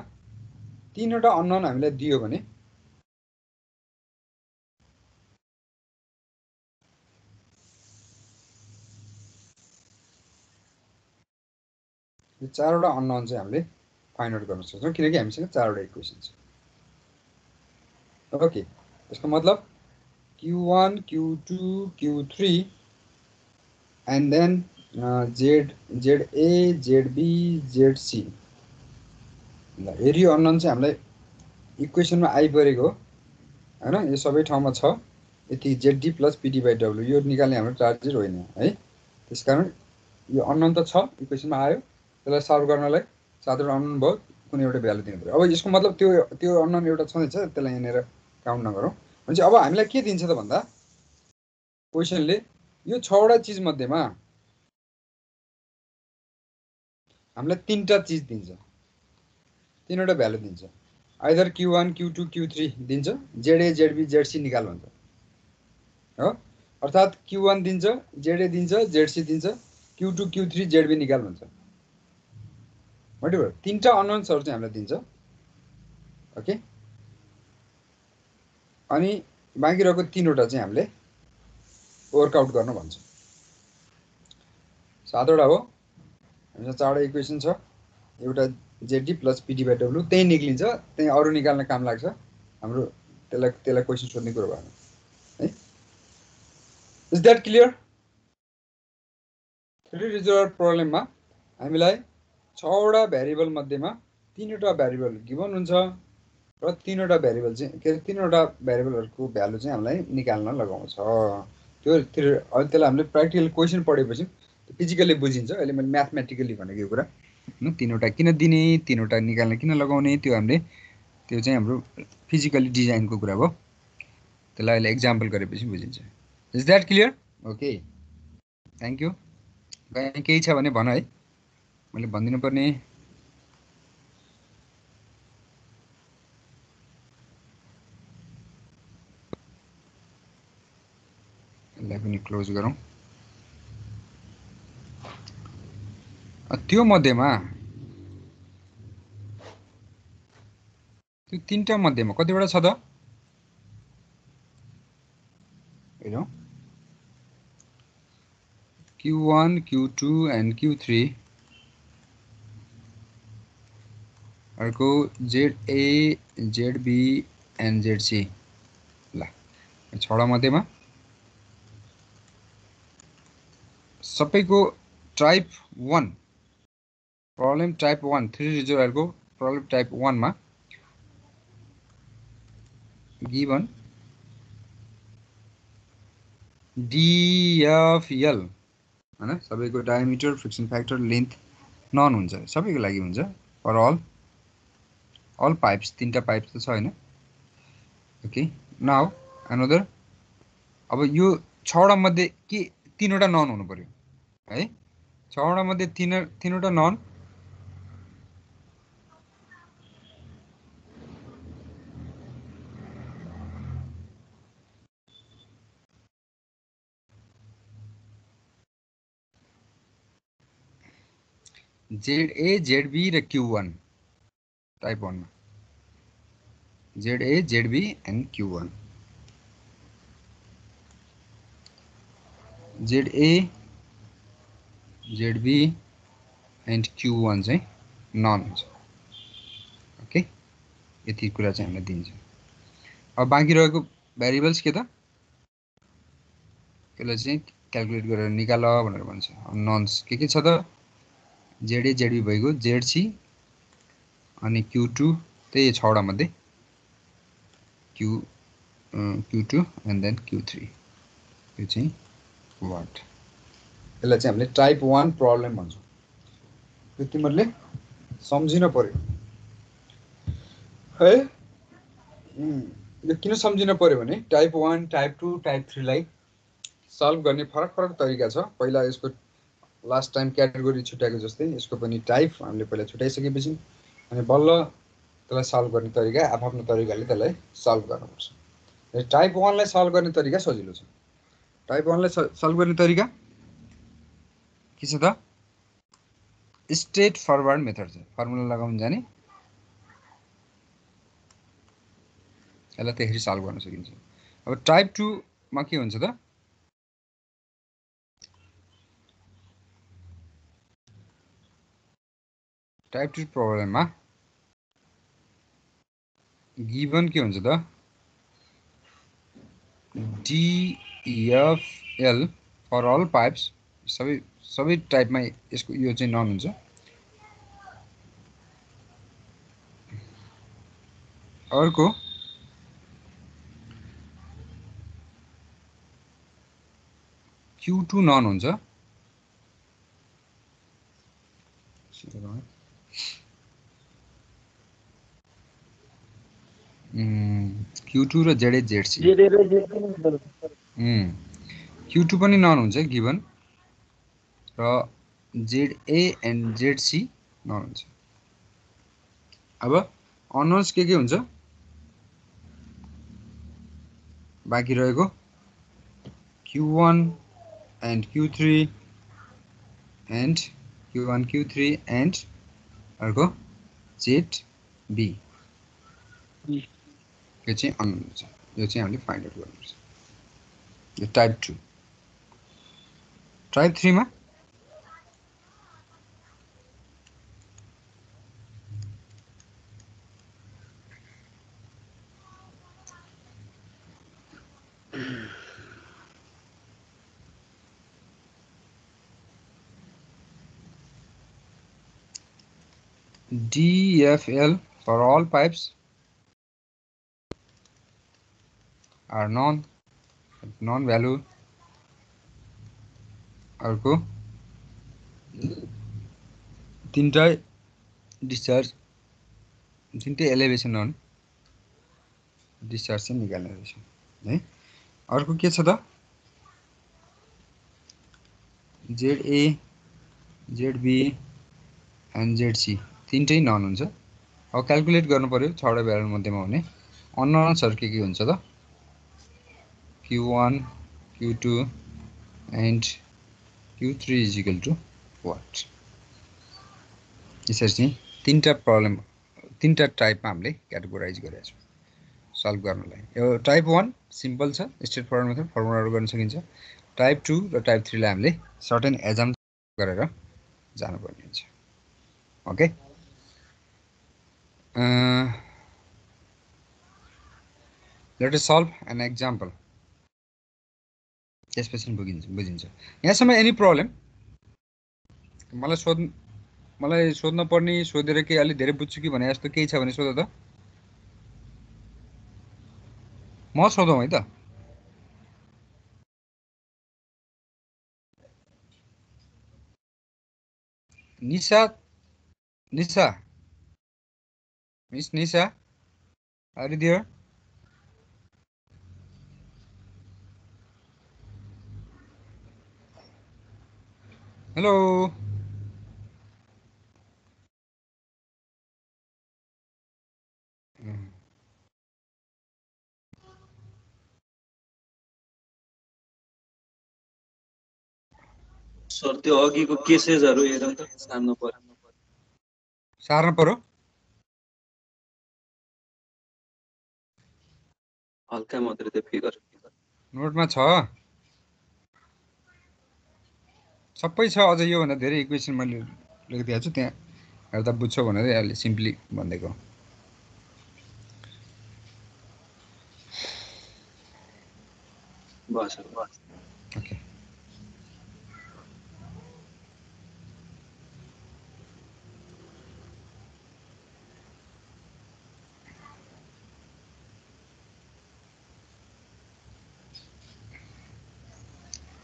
Speaker 1: 3वटा अननोन हामीलाई दियो भने यो 4वटा अननोन चाहिँ हामीले फाइन्ड आउट गर्न सक्छौं किनकि हामीसँग 4वटा इक्वेसन छ ओके यसको मतलब Q1 Q2 Q3 and then ZA ZB ZC ल एरिया अननोन चाहिँ हामीलाई इक्वेसनमा आइपरेको हो हैन यो सबै ठाउँमा छ यति ZD + PD/W यो निकाल्ने हाम्रो टार्गेट होइन है त्यसकारण यो अननोन त छ इक्वेसनमा आयो त्यसलाई सल्भ गर्नलाई 7वटा अननोन भयो कुनै एउटा भ्यालु दिनु पर्यो अब यसको मतलब त्यो अननोन एउटा छँदैछ त्यसलाई यहाँनेर काउन्ट नगरौँ भनेपछि अब हामीलाई के दिन्छ त भन्दा क्वेशनले यो 6वटा चीज मध्येमा हामीलाई 3टा चीज दिन्छ 3वटा भ्यालु दिन्छ आइदर Q1 Q2 Q3 दिन्छ ZA ZB ZC निकाल भन्छ हो अर्थात Q1 दिन्छ ZA दिन्छ ZC दिन्छ Q2 Q3 ZB निकाल भन्छ व्हाटएभर 3टा अननोन्सहरु चाहिँ हामीलाई दिन्छ ओके अनि बाँकी रहेको 3वटा चाहिँ हामीले वर्कआउट गर्न भन्छ 7वटा हो हामीसँग 4वटा इक्वेसन छ एउटा ZD + PD/W त्यही निक्लिन्छ त्यही अरु निकाल्न काम लाग्छ हाम्रो त्यसलाई क्वेशन सोध्ने कुरा भएन है इज दैट क्लियर 3 रिजर्भर प्रब्लममा हामीलाई 6वटा भेरिएबल मध्येमा 3वटा भेरिएबल गिवन हुन्छ र 3वटा भेरिएबल चाहिँ के 3वटा भेरिएबलहरुको भ्यालु चाहिँ हामीलाई निकाल्न लगाउँछ त्यो त्यसलाई हामीले प्र्याक्टिकल क्वेशन पढेपछि फिजिकली बुझिन्छ अहिले मैले म्याथमेटिकली भनेको यो कुरा हैन 3वटा किन दिने 3वटा निकाल्न किन लगाउने त्यो हामीले त्यो चाहिँ हाम्रो फिजिकली डिजाइनको कुरा हो त्यसलाई अहिले एक्जाम्पल गरेपछि बुझिन्छ is that clear okay thank you केही छ भने भन है मैले भन्दिनु पर्ने यसलाई पनि क्लोज गरौँ त्यो मध्येमा त्यो 3टा मध्येमा कतिवटा छ त हेरौँ Q1 Q2 and Q3 अर्को ZA ZB and ZC ल 6वटा मध्येमा सबैको टाइप 1 प्रब्लम टाइप 1 3 रिजर्भरको प्रब्लम टाइप 1 मा गिवन DFL हैन सबैको diameter friction factor length none हुन्छ सबैको लागि हुन्छ फर अल पाइप्स 3टा पाइप्स त छ हैन ओके नाउ अनदर अब यो 6वटा मध्ये के 3वटा नन हुनु पर्यो है 6वटा मध्ये 3वटा नन ZA ZB र Q1 टाइप 1 मा ZA ZB and Q1 ZA ZB and Q1 चाहिँ नन हुन्छ ओके यति कुरा चाहिँ हामीलाई दिन्छ अब बाँकी रहेको भेरिएबल्स के त त्यसलाई चाहिँ क्याल्कुलेट गरेर निकाल भनेर भन्छ नन्स के छ त ZA ZB भएको ZC अनि Q2 त्यही 6वटा मध्ये Q2 and then Q3 यो चाहिँ वाट यसलाई चाहिँ हामीले टाइप 1 प्रब्लम भन्छौं यो तिमीहरुले सम्झिन पर्यो है यो किन सम्झिन पर्यो भने टाइप 1 टाइप 2 टाइप 3 लाई सल्भ गर्ने फरक फरक तरिका छ। पहिला यसको लास्ट टाइम क्याटेगोरी छुट्याएको जस्तै यसको पनि टाइप हामीले पहिला छुट्याइसकेपछि अनि बल्ल त्यसलाई सल्भ गर्ने तरिका आफ्नो तरिकाले त्यसलाई सल्भ गर्नुपर्छ। टाइप 1 लाई सल्भ गर्ने तरिका सजिलो छ। टाइप 1 लाई सल्भ गर्ने तरिका के छ त? स्ट्रेट फरवर्ड मेथड छ। फर्मुला लगाउन जाने, यसलाई त्यसरी सल्भ गर्न सकिन्छ। अब टाइप 2 मा के हुन्छ त? टाइप 2 प्रब्लममा गिभन के हुन्छ त? DEFL फर अल पाइप्स, सबै टाइपमा यसको यो चाहिँ नन हुन्छ। अर्को Q2 नन हुन्छ। Q2 र ZC Q2 पनि नन हुन्छ गिभन, र ZA एन्ड ZC नन हुन्छ। अब अननोन्स के हुन्छ? बाँकी रहेको Q1 and Q3 and Q1 Q3 and अर्को ZB, यो चाहिँ अननोन हुन्छ। यो चाहिँ हामीले फाइन्ड आउट गर्नुपर्छ। यो टाइप 2। टाइप 3 मा DEFL for all pipes are non value। अर्को तीनटा डिस्चार्ज, तीनटै एलिभेसन नन डिस्चार्ज चाहिँ निकाल्ने रहेछ है। अर्को के छ त? ZA ZB एन्ड ZC तीनटै नन हुन्छ। अब क्याल्कुलेट गर्नु पर्यो 6वटा भ्यालु मध्येमा हुने अननोन्सहरु के हुन्छ त? Q1 Q2 and Q3 is equal to what? यसरी चाहिँ तीनटा प्रब्लम, तीनटा टाइपमा हामीले क्याटेगोराइज गरेका छौँ सल्भ गर्नलाई। यो टाइप 1 सिम्पल छ, स्ट्रेट फरवर्ड मेथड फर्मुलाहरु गर्न सकिन्छ। टाइप 2 र टाइप 3 लाई हामीले सर्टेन एजम्पसन गरेर जानुपर्ने हुन्छ। Okay, let us solve an example. त्यसपछि बुझिन्छ। यहाँसम्म एनी प्रब्लम? मलाई सोध्न पर्ने, सोधेर के अलि धेरै बुझ्छु कि भने जस्तो केही छ भने सोध त। म सोधौँ है त? Nisha miss Nisha, are you there? Hello,
Speaker 2: sir त्यो अघिको केसेसहरु हेरौँ त, सार्नु पर्यो। हल्का मात्रै त्यो फिगर
Speaker 1: नोटमा छ, सबै छ। अझ यो भन्दा धेरै इक्वेसन मैले लेखिदिएको छु, त्यहाँ हेर्दा बुझ्छौ भनेर अलि सिम्पली भन्देको।
Speaker 2: बस
Speaker 1: ओके,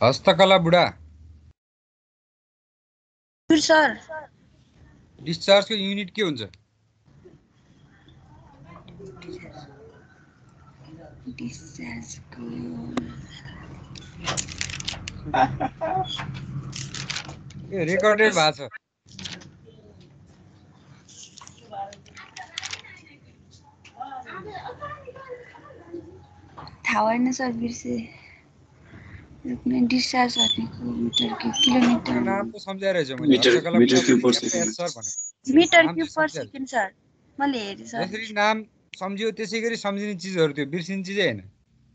Speaker 1: हस्तकला बुढा,
Speaker 10: सर
Speaker 1: डिस्चार्जको युनिट के हुन्छ? यो रेकर्डेड भएको छ।
Speaker 10: थाहा भएन सर बिर्से डिस्चार्ज भनेको मिटर क्युब किलोमिटर
Speaker 1: नाम त सम्झाएर मैले metre cube per second sir भने
Speaker 10: metre cube per second sir मैले हेरेँ सर
Speaker 1: जसरी नाम सम्झियो त्यसै गरी सम्झिने चिजहरु त्यो बिर्सिने चिजै हैन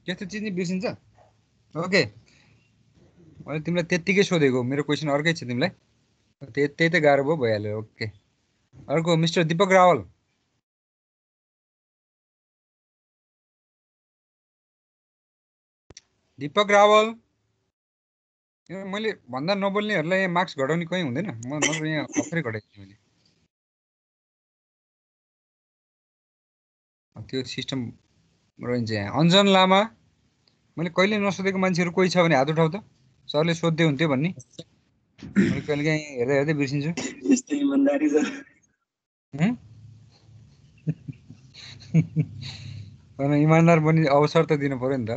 Speaker 1: त्यस्तो चिज नि बिर्सिन्छ ओके मैले तिमीलाई त्यतिकै सोधेको मेरो क्वेशन अर्कै छ तिमीलाई त्यही त गाह्रो भयो भइहाल्यो ओके अर्को मिस्टर दीपक रावल दीपक रावल मैले भन्दा नबोल्नेहरुलाई यहाँ मार्क्स घटाउने कहीं हुँदैन म मात्र यहाँ अफरै घटाइदिन्छु मैले त्यो सिस्टम रहन्छ यहाँ अञ्जन लामा मैले कहिले नसोधेको मान्छेहरु कोही छ भने हात उठाउ त सरले सोध्दै हुन्थ्यो भन्नी मैले कहिले काहीँ हेर्दै हेर्दै बिर्सिन्छु
Speaker 11: यस्तै इमानदारी छ
Speaker 1: अनि इमानदार बन्ने अवसर त दिनु पर्यो नि त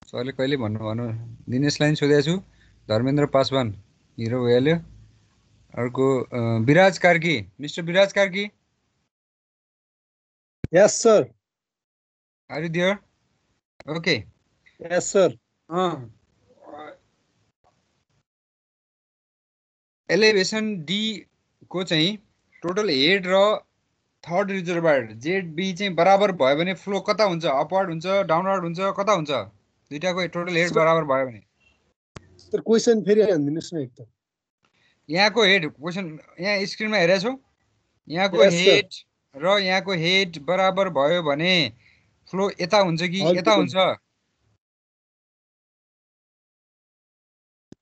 Speaker 1: सरले कहिले भन्नु दिनेश लाइन सोधेको छु धर्मेन्द्र पासवान हिरो भइहाल्यो अर्को Viraj Karki mister Viraj Karki
Speaker 12: yes sir
Speaker 1: are you there okay
Speaker 12: yes sir
Speaker 1: elevation D को चाहिँ टोटल हेड र थर्ड रिजर्भर जेड बी चाहिँ बराबर भयो भने फ्लो कता हुन्छ अपवर्ड हुन्छ डाउनवर्ड हुन्छ कता हुन्छ दुईटाको टोटल हेड बराबर भयो भने
Speaker 12: सर क्वेशन फेरि भनिदिनुस् न एकताल
Speaker 1: यहाँको हेड क्वेशन यहाँ स्क्रिनमा हेरेको छौ यहाँको हेड र यहाँको हेड बराबर भयो भने फ्लो यता हुन्छ कि यता हुन्छ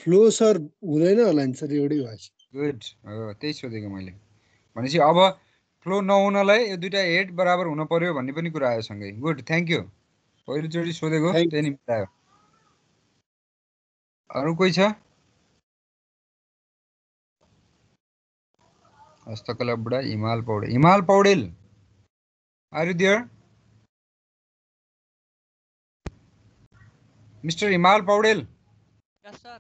Speaker 12: फ्लो सर हुँदैन होला नि सर एउटै भएछ
Speaker 1: गुड हो त्यही सोधेको मैले भनेपछि अब फ्लो नहुनलाई यो दुईटा हेड बराबर हुन पर्यो भन्ने पनि कुरा आयो सँगै गुड थ्यांक यू पहिलोचोटि सोधेको त्यही निम्ति आयो अरु कोही छ Hastakala Budha Himal Paudel are you there mister Himal Paudel
Speaker 13: yes sir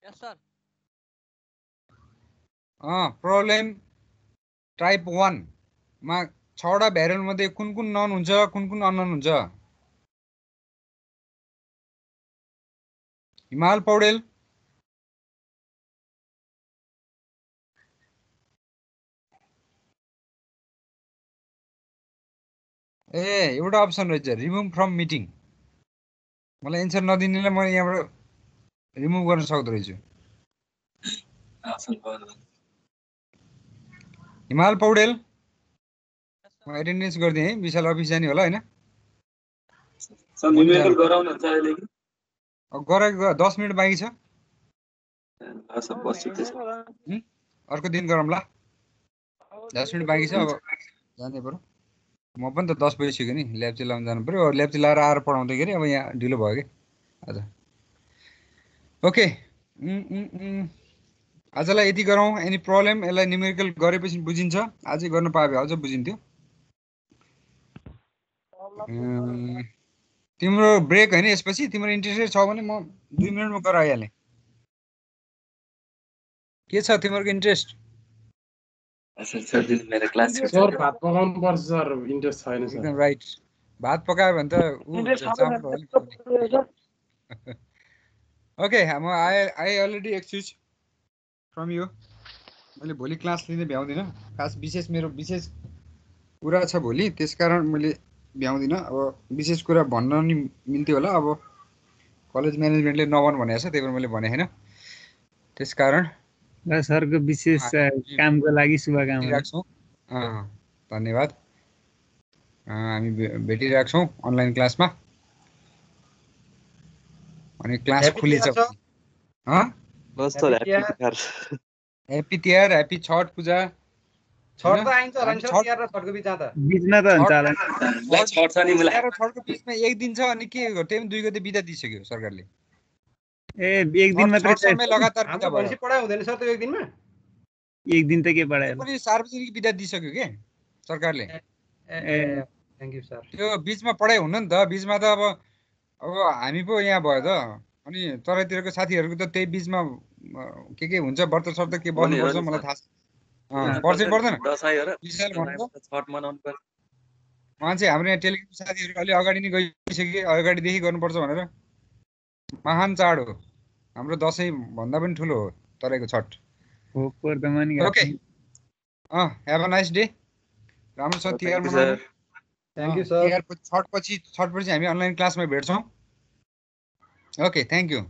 Speaker 13: yes sir
Speaker 1: problem type 1 मा 6 वटा भ्यारिएबल मध्ये कुन कुन नन हुन्छ कुन कुन अननोन हुन्छ हिमाल पौडेल ए एउटा अप्सन रहेछ रिमुभ फ्रम मिटिङ मलाई एन्सर नदिनेलाई म यहाँबाट रिमुभ गर्न सक्दो रहेछु हिमाल पौडेल म एटेन्डेन्स गर्दिएँ है विशाल अफिस जाने होला हैन
Speaker 11: सर न्युमेरिकल गराउनु हुन्छ अहिले कि
Speaker 1: गरेको 10 मिनेट बाँकी छ
Speaker 11: सर बस्छु त्यसो
Speaker 1: अर्को दिन गरौँला 10 मिनेट बाँकी छ अब जाने पर्यो म पनि त 10 बजिसक्यो नि ल्याब लाउन जानु पर्यो ल्याब लाएर आएर पढाउँदाखेरि अब यहाँ ढिलो भयो के आज ओके आजलाई यति गरौँ एनी प्रब्लम यसलाई न्युमेरिकल गरेपछि बुझिन्छ आजै गर्न पाए भए अझ बुझिन्थ्यो तिम्रो ब्रेक हैन यसपछि तिम्रो इन्ट्रेस्ट छ भने म 2 मिनेटमा गराइहाल्ने के छ तिम्रो इन्ट्रेस्ट
Speaker 11: सर मेरो क्लास
Speaker 9: सर भात पकाउनु पर्छ सर इन्ट्रेस्ट छैन सर
Speaker 1: एकदम राइट भात पकायो भने त ओके म I already excuse from you मैले भोलि क्लास लिने भ्याउँदिनँ खास मेरो विशेष कुरा छ भोलि त्यसकारण मैले भ्याउँदिनँ अब विशेष कुरा भन्न नि मिल्थ्यो होला अब कलेज म्यानेजमेन्टले नभन भनेको छ त्यही भएर मैले भने हैन त्यसकारण
Speaker 14: सरको विशेष कामको लागि शुभकामना
Speaker 1: राख्छौँ धन्यवाद हामी भेटिरहेको छौँ अनलाइन क्लासमा अनि क्लास खुलेछ ह्यापी तिहार ह्यापी छठ पूजा
Speaker 8: छठ त आइन्छ होला नि सर तिहार र छठको बिचमा त
Speaker 14: बिचमा त हुन्छ होला
Speaker 11: छठ छ नि मलाई
Speaker 1: छठको बिचमा एक दिन छ अनि के गर्थे 2 गते बिदा दिइसक्यो सरकारले
Speaker 14: ए एक दिन मात्रै
Speaker 1: समय लगातार बिदा भयो
Speaker 8: भनेपछि पढाइ हुँदैन सर त एक दिनमा
Speaker 14: एक दिन त के पढायो
Speaker 1: पनि सार्वजनिक बिदा दिइसक्यो के सरकारले
Speaker 8: थ्याङ्क यू सर।
Speaker 1: त्यो बिचमा पढाइ हुन्न नि त, बिचमा त अब हामी पो यहाँ भयो त, अनि तराईतिरको साथीहरूको त त्यही बिचमा के हुन्छ व्रत सर्त के बस्नुपर्छ मलाई थाहा छ। पर्छ पर्दैन विशाल भन्नु त
Speaker 2: छठ मनाउनु पर्छ।
Speaker 1: उहाँ चाहिँ हाम्रो यहाँ टेलिग्राम साथीहरू अलि अगाडि नै गइसके, अगाडिदेखि गर्नुपर्छ भनेर। महान चाड हो हाम्रो, दसैँ भन्दा पनि ठुलो हो तराईको Chhath. Okay, have a nice day. राम्रो छ तिहार मनाउनु।
Speaker 8: Thank you sir.
Speaker 1: छठपछि हामी अनलाइन क्लासमा भेट्छौँ। Okay, thank you.